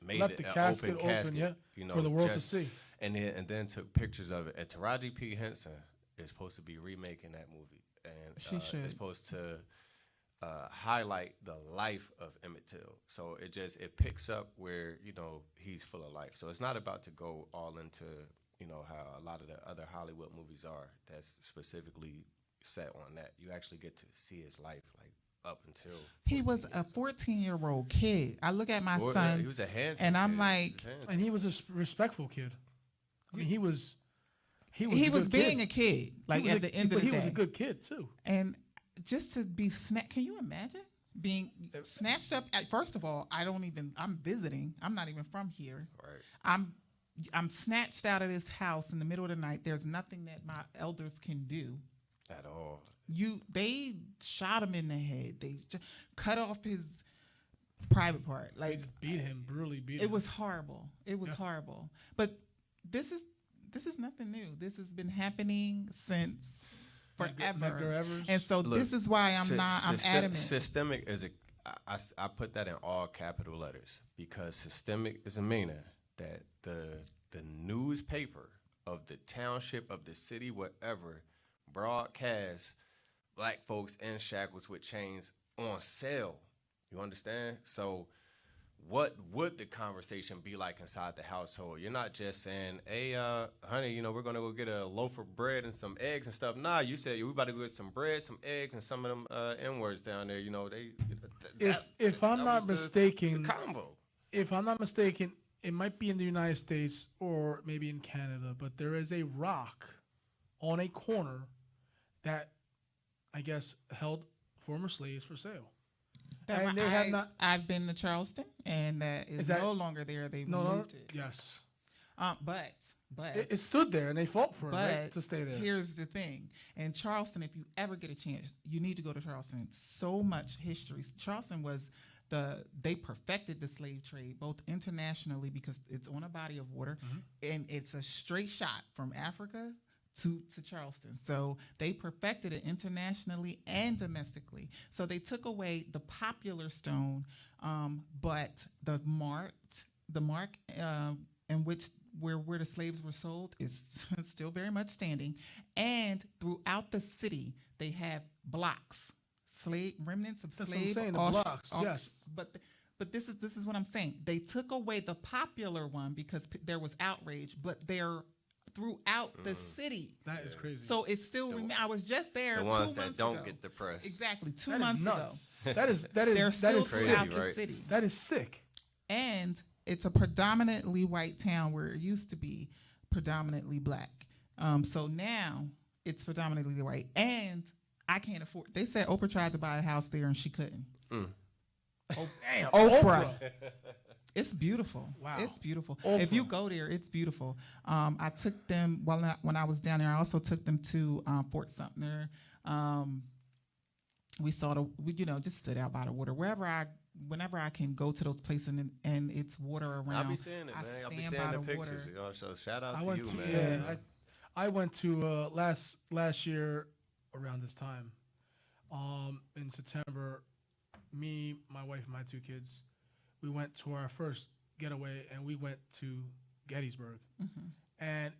made left it the an casket open casket, for the world to see. And then took pictures of it. And Taraji P. Henson is supposed to be remaking that movie, and she should. It's supposed to highlight the life of Emmett Till. So it picks up where he's full of life. So it's not about to go all into how a lot of the other Hollywood movies are. That's specifically set on that. You actually get to see his life like up until he was a 14-year-old kid. I look at my son. He was a handsome and I'm kid. like, and he was a respectful kid. I mean, he was being a kid. Like at the end of the day, he was a good kid too. And just to be snatched, can you imagine being snatched up? First of all, I'm visiting. I'm not even from here. Right. I'm snatched out of this house in the middle of the night. There's nothing that my elders can do At all. They shot him in the head. They just cut off his private part. They just beat him, brutally beat him. It was horrible. It was horrible. But this is nothing new. This has been happening since forever. And so Look, this is why I'm adamant. Systemic is I put that in all capital letters because systemic is a meaning that the newspaper of the township, of the city, whatever, broadcast black folks in shackles with chains on sale. You understand? So what would the conversation be like inside the household? You're not just saying, hey, honey, we're going to go get a loaf of bread and some eggs and stuff. Nah, you said, we about to go get some bread, some eggs, and some of them N-words down there. If I'm not mistaken, the combo. If I'm not mistaken, it might be in the United States or maybe in Canada, but there is a rock on a corner that I guess held former slaves for sale. And they have not. I've been to Charleston, and that is that- no longer there. They No, removed it. yes. But It stood there, and they fought for it, right, but to stay there. here's the thing. In Charleston, if you ever get a chance, you need to go to Charleston. So much history. Charleston was they perfected the slave trade, both internationally because it's on a body of water, and it's a straight shot from Africa to Charleston. So they perfected it internationally and domestically. So they took away the popular stone, but the mark in which where the slaves were sold is still very much standing. And throughout the city, they have blocks, remnants of That's what I'm slave. saying, the blocks, yes. But this is what I'm saying. They took away the popular one because there was outrage, but they're throughout the city. That is crazy. So it's still. I was just there. The 2 ones months that don't ago. get the press. Exactly, two That is months ago. nuts. That is They're still sick. throughout the right? city. That is sick. And it's a predominantly white town where it used to be predominantly black. So now it's predominantly white, and I can't afford. They said Oprah tried to buy a house there and she couldn't. Damn, Oprah. It's beautiful. Wow. It's beautiful. Oprah. If you go there, it's beautiful. I took them when I was down there. I also took them to Fort Sumter. We saw just stood out by the water. Whenever I can go to those places and it's water around. I'll be seeing it, man. I'll be stand seeing by the the pictures. water. You know, so shout out I to went you, to man. I went to last year around this time, in September. Me, my wife, and my 2 kids, we went to our first getaway, and we went to Gettysburg, and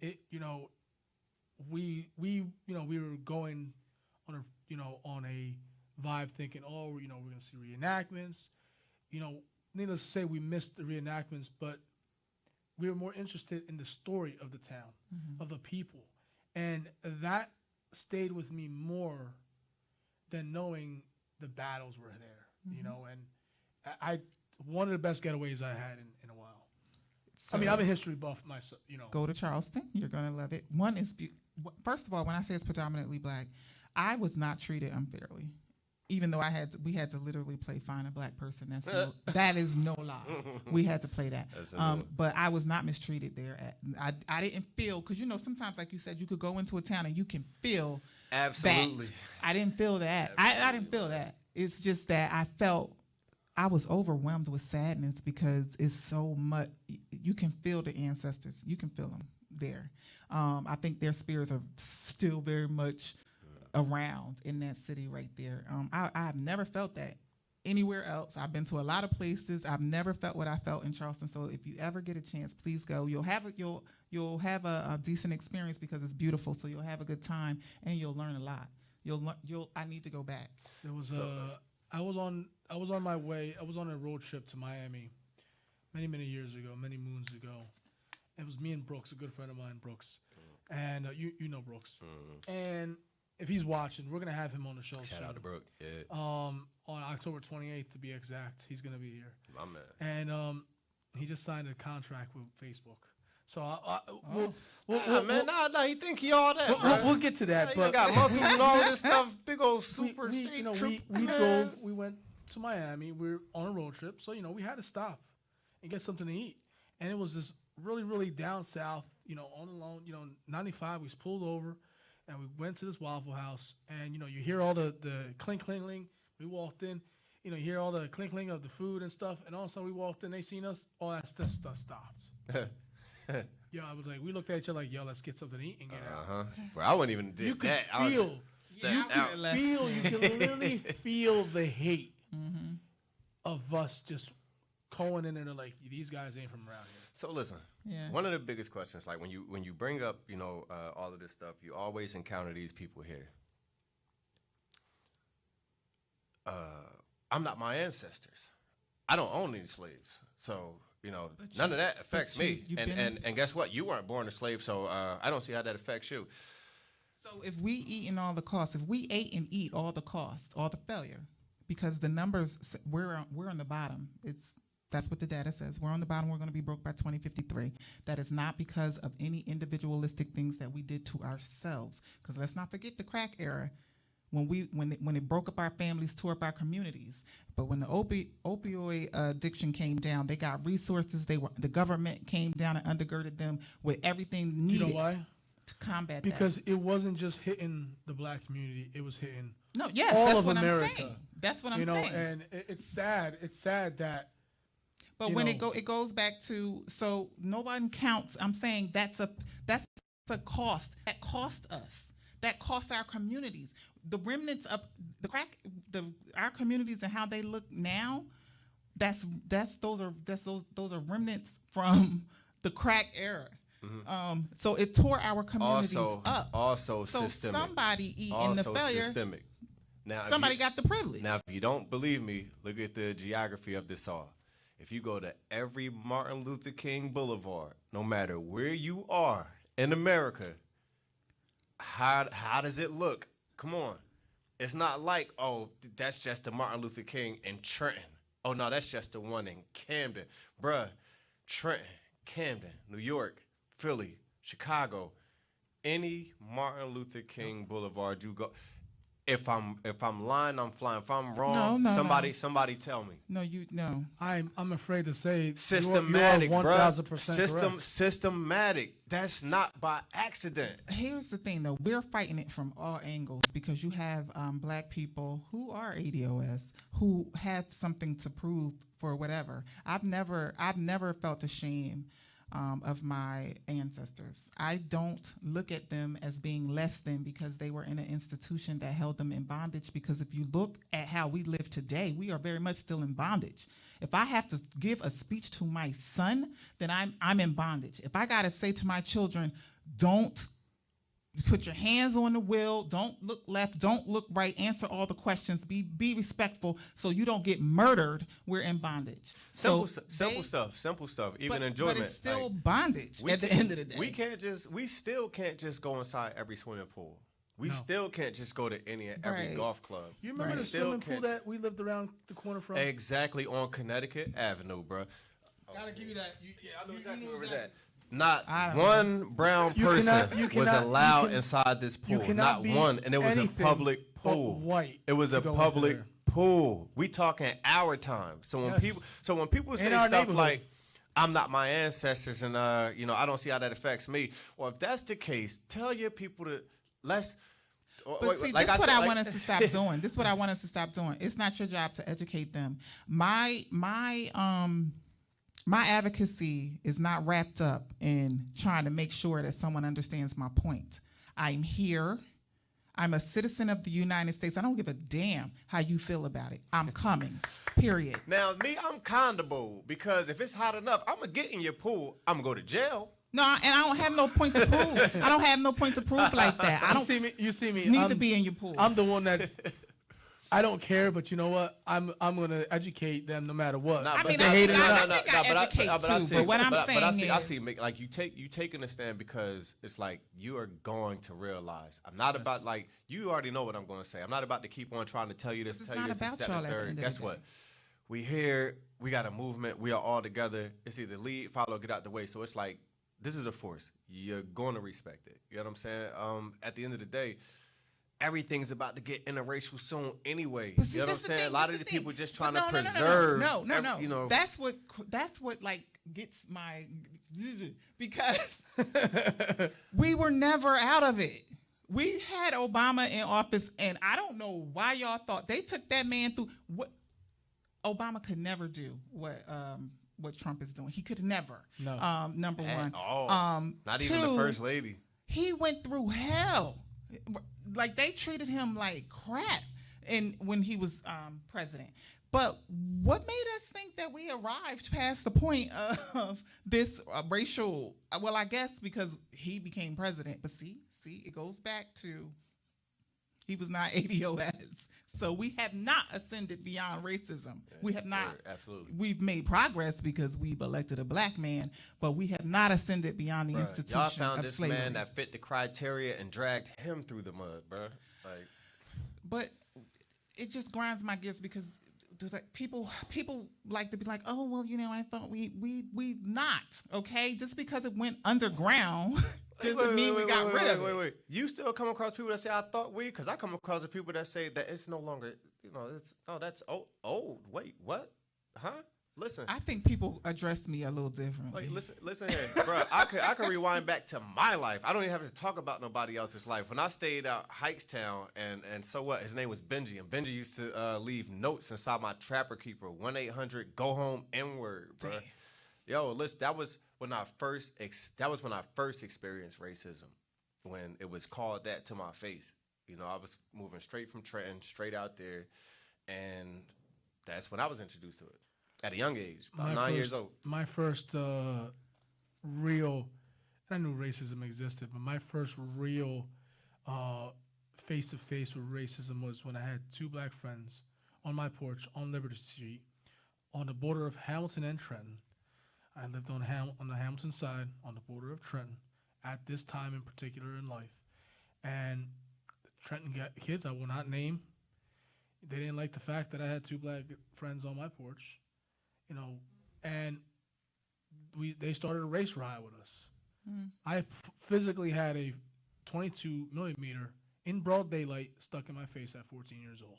we were going on a vibe, thinking, oh, we're gonna see reenactments. Needless to say, we missed the reenactments, but we were more interested in the story of the town, of the people. And that stayed with me more than knowing the battles were there, and I one of the best getaways I had in a while. So I mean, I'm a history buff myself, go to Charleston. You're gonna love it. One is first of all, when I say it's predominantly black, I was not treated unfairly. Even though we had to literally play Find a Black Person. That is no lie. We had to play that. But I was not mistreated there. I didn't feel, because sometimes, like you said, you could go into a town and you can feel Absolutely. that. I didn't feel that. I didn't feel that. It's just that I was overwhelmed with sadness because it's so much. You can feel the ancestors. You can feel them there. I think their spirits are still very much around in that city right there. I've never felt that anywhere else. I've been to a lot of places. I've never felt what I felt in Charleston. So if you ever get a chance, please go. You'll have a decent experience because it's beautiful. So you'll have a good time and you'll learn a lot. I need to go back. There was I was on my way. I was on a road trip to Miami many years ago, many moons ago. It was me and Brooks, a good friend of mine, Brooks, and you know Brooks. And if he's watching, we're gonna have him on the show soon. Shout out to Brooke. Yeah. On October 28th to be exact, he's gonna be here. My man. And he just signed a contract with Facebook. So He think he all that. we'll get to that. He But got muscles and all this stuff. Big old super we state troop. we man. drove. We went to Miami. We're on a road trip, so we had to stop and get something to eat. And it was this really down south, on alone, 95. We pulled over, and we went to this Waffle House, and you hear all the clink cling. We walked in, you hear all the clink cling of the food and stuff, and all of a sudden we walked in. They seen us, all that stuff stopped. Yeah, I was like, we looked at each other like, yo, let's get something to eat and get out. I wouldn't even did You could that. I was feel. stepped out. You can literally feel the hate of us just going in there like, these guys ain't from around here. So listen, one of the biggest questions, like when you bring up, all of this stuff, you always encounter these people here. I'm not my ancestors. I don't own any slaves, so none of that affects me. And guess what? You weren't born a slave, so I don't see how that affects you. So if we eat in all the costs, if we ate and eat all the costs, all the failure, because the numbers, we're on the bottom. That's what the data says. We're on the bottom. We're going to be broke by 2053. That is not because of any individualistic things that we did to ourselves. Because let's not forget the crack era. when it broke up our families, tore up our communities. But when the opioid addiction came down, they got resources. The government came down and undergirded them with everything needed. You know why? To combat Because that. it wasn't just hitting the black community; it was hitting No, yes, all that's of what America. I'm saying. That's what I'm you know, saying. and it's sad. It's sad that. But when it goes back to, so no one counts. I'm saying that's a cost that cost us. That cost our communities. The remnants of the crack, our communities and how they look now. Those are remnants from the crack era. So it tore our communities up. Also so systemic. Somebody eating also the failure. Systemic. Now, Somebody got the privilege. Now, if you don't believe me, look at the geography of this all. If you go to every Martin Luther King Boulevard, no matter where you are in America, how does it look? Come on. It's not like, oh, that's just the Martin Luther King in Trenton. Oh, no, that's just the one in Camden. Bruh, Trenton, Camden, New York, Philly, Chicago, any Martin Luther King Boulevard you go. If I'm lying, I'm flying. If I'm wrong, somebody tell me. No. I'm afraid to say Systematic, you are 1,000% correct. Systematic. That's not by accident. Here's the thing, though. We're fighting it from all angles because you have black people who are ADOS who have something to prove for whatever. I've never felt ashamed of my ancestors. I don't look at them as being less than because they were in an institution that held them in bondage, because if you look at how we live today, we are very much still in bondage. If I have to give a speech to my son, then I'm in bondage. If I got to say to my children, don't put your hands on the wheel, don't look left, don't look right, answer all the questions, be respectful so you don't get murdered, we're in bondage. Simple stuff, even enjoyment. But it's still bondage at the end of the day. We still can't just go inside every swimming pool. We still can't just go to any and every golf club. You remember the swimming pool that we lived around the corner from? Exactly, on Connecticut Avenue, bro. Gotta give you that. I know exactly where it's at. Not one brown person was allowed inside this pool. Not one, and it was a public pool. White. It was a public pool. We talking our time. So when people say stuff like, "I'm not my ancestors," and I don't see how that affects me. Well, if that's the case, tell your people to let's. But see, this is what I want us to stop doing. This is what I want us to stop doing. It's not your job to educate them. My advocacy is not wrapped up in trying to make sure that someone understands my point. I'm here. I'm a citizen of the United States. I don't give a damn how you feel about it. I'm coming, period. Now, I'm kind of bold because if it's hot enough, I'm going to get in your pool. I'm going to go to jail. No, and I don't have no point to prove. I don't have no point to prove like that. I don't You see me. Need to be in your pool. I'm the one that... I don't care, but you know what? I'm gonna educate them no matter what. I see. Like you taking a stand because it's like you are going to realize. I'm not about like you already know what I'm going to say. I'm not about to keep on trying to tell you this, tell you this, and second, third. Guess what? We here. We got a movement. We are all together. It's either lead, follow, get out the way. So it's like this is a force. You're going to respect it. You know what I'm saying? At the end of the day. Everything's about to get interracial soon anyway. See, you know what I'm saying? A lot of the people just trying to preserve. No. You know, that's what like gets my because we were never out of it. We had Obama in office, and I don't know why y'all thought they took that man through what Obama could never do. What Trump is doing, he could never. No. Number one. Not even the first lady. He went through hell. Like they treated him like crap, and when he was president. But what made us think that we arrived past the point of this racial? Well, I guess because he became president. But see, it goes back to he was not ADOS. So we have not ascended beyond racism. Yeah, we have not. Absolutely. We've made progress because we've elected a black man, but we have not ascended beyond the institution of slavery. Y'all found this man that fit the criteria and dragged him through the mud, bro. But it just grinds my gears because people like to be like, oh well, I thought we not okay. Just because it went underground. doesn't mean we got rid of it. Wait. You still come across people that say I thought we? Because I come across the people that say that it's no longer, that's old. Wait, what? Huh? Listen. I think people address me a little differently. Like, listen here, bro. I could rewind back to my life. I don't even have to talk about nobody else's life. When I stayed out Hikestown, and so what? His name was Benji, and Benji used to leave notes inside my Trapper Keeper 1-800 go home N-word, bro. Damn. Yo, listen, that was when I first experienced racism, when it was called that to my face. I was moving straight from Trenton, straight out there, and that's when I was introduced to it. At a young age, about 9 years old. My first real, I knew racism existed, but my first real face-to-face with racism was when I had two black friends on my porch on Liberty Street on the border of Hamilton and Trenton. I lived on the Hamilton side on the border of Trenton at this time in particular in life. And the Trenton kids, I will not name, they didn't like the fact that I had two black friends on my porch. And they started a race riot with us. I physically had a 22 millimeter in broad daylight stuck in my face at 14 years old.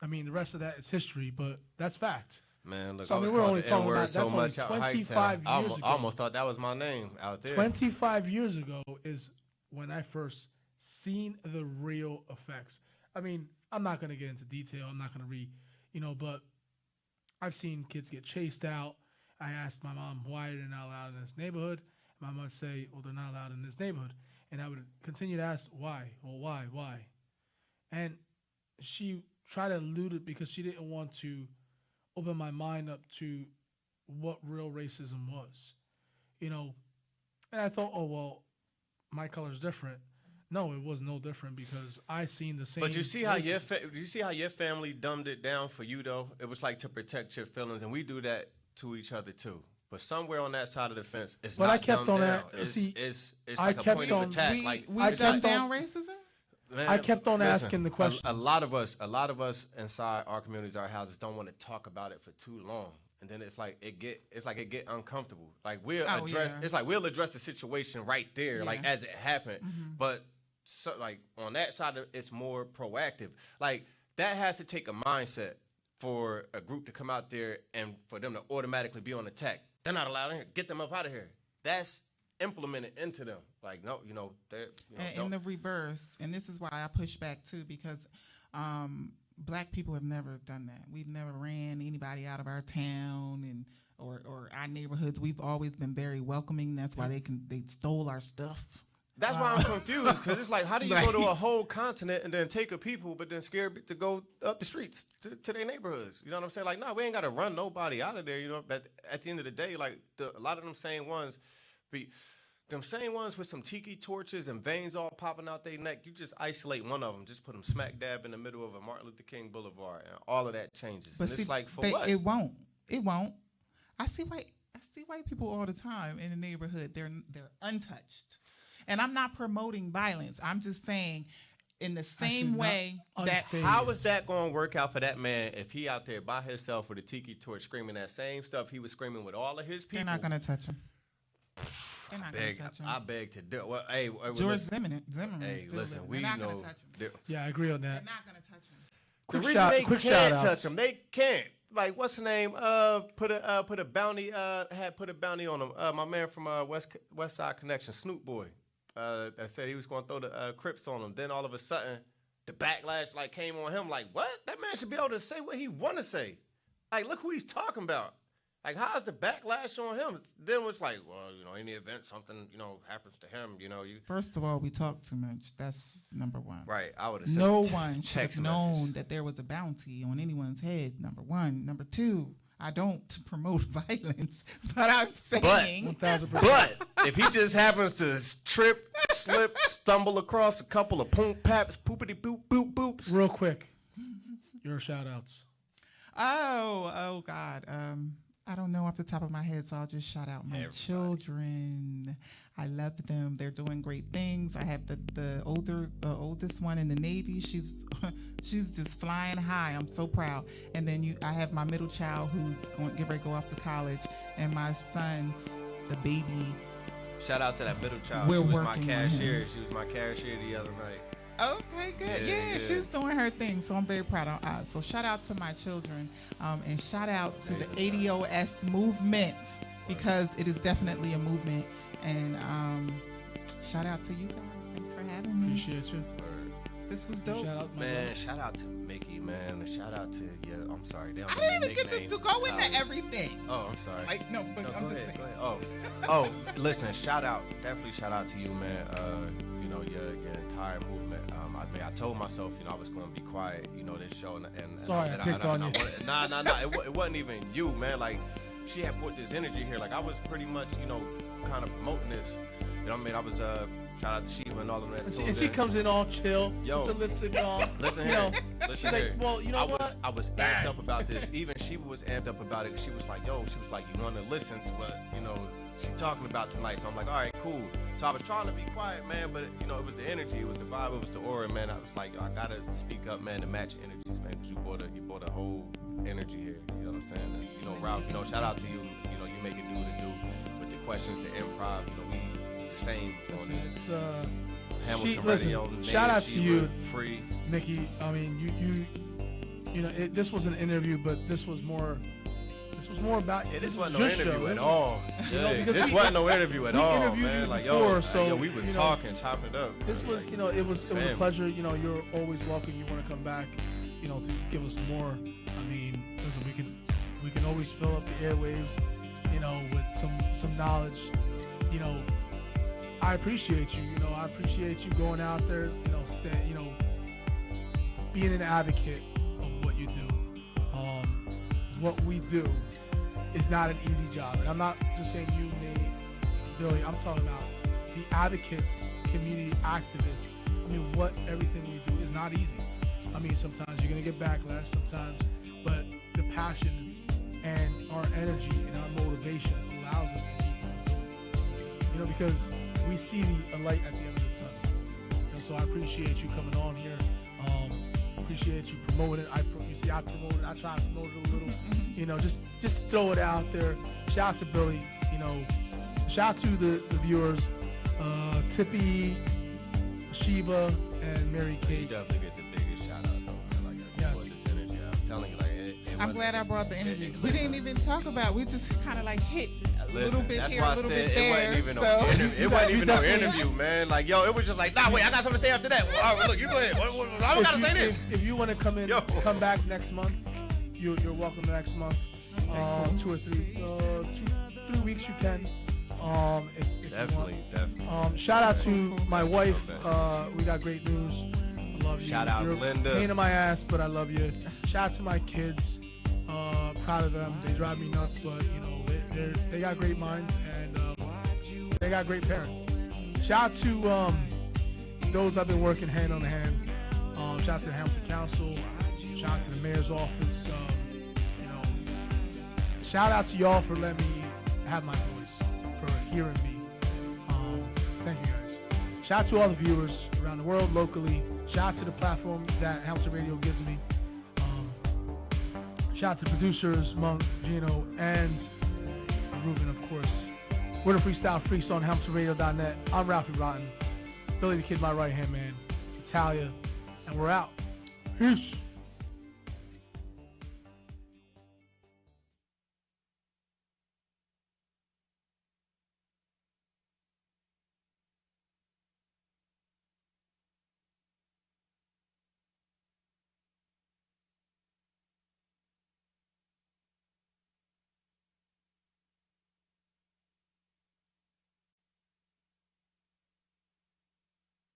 I mean, the rest of that is history, but that's fact. Man, look, So, I was we're called only the talking N-word about so that's much only out 25 Hikestown. years ago. I almost thought that was my name out there. 25 years ago is when I first seen the real effects. I mean, I'm not going to get into detail. I'm not going to but I've seen kids get chased out. I asked my mom why they're not allowed in this neighborhood. My mom would say, well, they're not allowed in this neighborhood. And I would continue to ask why. Well, why? And she tried to elude it because she didn't want to open my mind up to what real racism was. And I thought, oh, well, my color's different. No, it was no different because I seen the same. But you see how racism. your family dumbed it down for you though? It was like to protect your feelings, and we do that to each other too. But somewhere on that side of the fence, it's But not I kept dumbed on down. that. It's See, I like a kept point on- of attack. We I dumb kept down on- racism? Man, I kept on asking the question. A lot of us inside our communities, our houses, don't want to talk about it for too long, and then it's like it get uncomfortable. Like we'll address the situation right there, like Yeah. as it happened. But so like on that side, it's more proactive. Like that has to take a mindset for a group to come out there and for them to automatically be on attack. They're not allowed in here. Get them up out of here. That's implemented into them. Like no, they're And in the reverse, and this is why I push back too, because black people have never done that. We've never ran anybody out of our town and or our neighborhoods. We've always been very welcoming. That's why they stole our stuff. That's why I'm confused, because it's like, how do you go to a whole continent and then take a people, but then scared to go up the streets to their neighborhoods? You know what I'm saying? Like, no, we ain't got to run nobody out of there. But at the end of the day, like a lot of them same ones, with some tiki torches and veins all popping out their neck. You just isolate one of them, just put them smack dab in the middle of a Martin Luther King Boulevard, and all of that changes. But and see, it's like, for what? It won't. I see white people all the time in the neighborhood. They're untouched. And I'm not promoting violence. I'm just saying, in the same way that How is that going to work out for that man if he out there by himself with a tiki torch screaming that same stuff he was screaming with all of his people? they're not going to touch him. They're not going to touch him. I beg to do. Well, hey, George Zimmerman is still listen, living. we They're not know. going to touch him. Yeah, I agree on They're that. not going to touch him. The Quick reason shout- they quick can't shout-outs. touch him, they can't. Like, what's the name? Put a bounty. Had put a bounty on him. My man from West Side Connection, Snoop Boy. That said he was going to throw the Crips on him. Then all of a sudden, the backlash came on him. Like, what? That man should be able to say what he want to say. Like, look who he's talking about. Like, how's the backlash on him? Then it's like, well, any event, something, happens to him, First of all, we talk too much. That's number one. Right. I would have said No one should have text known message. that there was a bounty on anyone's head, number one. Number two, I don't promote violence, but I'm saying. 1,000%. But if he just happens to trip, slip, stumble across a couple of poop paps, poopity boop boop boops. Real quick, your shout outs. Oh God. I don't know off the top of my head, so I'll just shout out my Everybody. children. I love them. They're doing great things. I have the oldest one in the Navy. She's just flying high. I'm so proud. And then I have my middle child who's get ready to go off to college, and my son, the baby Shout out to that middle child. We're She was my working on cashier. him. She was my cashier the other night. Okay, good. Yeah, Yeah, she's doing her thing, so I'm very proud of her. So shout out to my children, and shout out to the Amazing job. ADOS movement, because it is definitely a movement. And shout out to you guys. Thanks for having me. Appreciate you. Word. This was dope. Shout out, my Man, brother. shout out to Mikki, man. Shout out to I'm sorry. They don't I give me didn't even get nicknames. to go into Atalaya. everything. Oh, I'm sorry. Like, no, but No, I'm go just ahead, saying. go ahead. Oh, listen, shout out, definitely shout out to you, man. You know, your entire movement. I told myself, you know, I was going to be quiet, you know, this show, and Sorry, I picked on you. Nah, it wasn't even you, man. Like, she had put this energy here. Like, I was pretty much, you know, kind of promoting this. You know what I mean? I was shout out to Sheba and all of that. And she comes in all chill, Yo. with her lipstick on. Listen you here. know, Listen she's here. like, well, you know what? I was amped up about this. Even Sheba was amped up about it. She was like, yo, you want to listen to what, you know, she talking about tonight. So I'm like, all right, cool. So I was trying to be quiet, man, but, you know, it was the energy, it was the vibe, it was the aura, man. I was like, yo, I got to speak up, man, to match energies, man, because you brought a whole energy here. You know what I'm saying? And, you know, Ralph, you know, shout out to you. You know, you make it do what it do with the questions, the improv. You know, we the same on this. It's, Hamilton listen, Radio, Nate, shout out to Sheba, you, Free. Mikki. I mean, you know, this was an interview, but this was more about. This was wasn't no your show. interview It at was- all. you know, Yeah, because this we- wasn't no interview at we all, interviewed man. you Like, before, yo, so, we was you know, talking, chopping it up. This man. was, Like, you know, it was a family. pleasure. You know, you're always welcome. You want to come back, you know, to give us more. I mean, listen, we can always fill up the airwaves, you know, with some knowledge. You know, I appreciate you. You know, I appreciate you going out there. You know, being an advocate of what you do. What we do is not an easy job, and I'm not just saying you, me, Billy. I'm talking about the advocates, community activists. I mean, everything we do is not easy. I mean, sometimes you're gonna get backlash, sometimes, but the passion and our energy and our motivation allows us to keep going. You know, because we see a light at the end of the tunnel. You know, so I appreciate you coming on here. Appreciate you promoting it. You see, I promoted it. I try to promote it a little. You know, just to throw it out there. Shout out to Billy. You know, shout out to the viewers, Tippy, Sheba, and Mary You Kate. definitely get the biggest shout out, though, man. Like, Yes. this energy. I'm telling you, like, it I'm wasn't- glad I brought the interview. it- We didn't even talk about. We just kind of like hit a little Listen, bit that's here, why a I little said bit there. it wasn't even no so. interview. It wasn't even no definitely- interview, man. Like, yo, it was just like, nah, wait, I got something to say after that. Well, all right, look, you go ahead. I don't gotta say this. If you want to come in, Yo. come back next month. You're welcome next month. 2 or 3, 3 weeks you can. If you Definitely, want. definitely. Shout out to my wife. Okay. We got great news. I love you. Shout out You're Linda. a pain in my ass, but I love you. Shout out to my kids. Proud of them. They drive me nuts, but you know they got great minds and they got great parents. Shout out to those I've been working hand on hand. Shout out to the Hamilton Council. Shout out to the mayor's office. You know, shout out to y'all for letting me have my voice, for hearing me. Thank you guys. Shout out to all the viewers around the world, locally. Shout out to the platform that Hamilton Radio gives me. Shout out to the producers, Monk, Gino, and Ruben, of course. We're the Freestyle Freaks on HamiltonRadio.net. I'm Ralphie Rotten. Billy the Kid, my right-hand man. Atalaya. And we're out. Peace.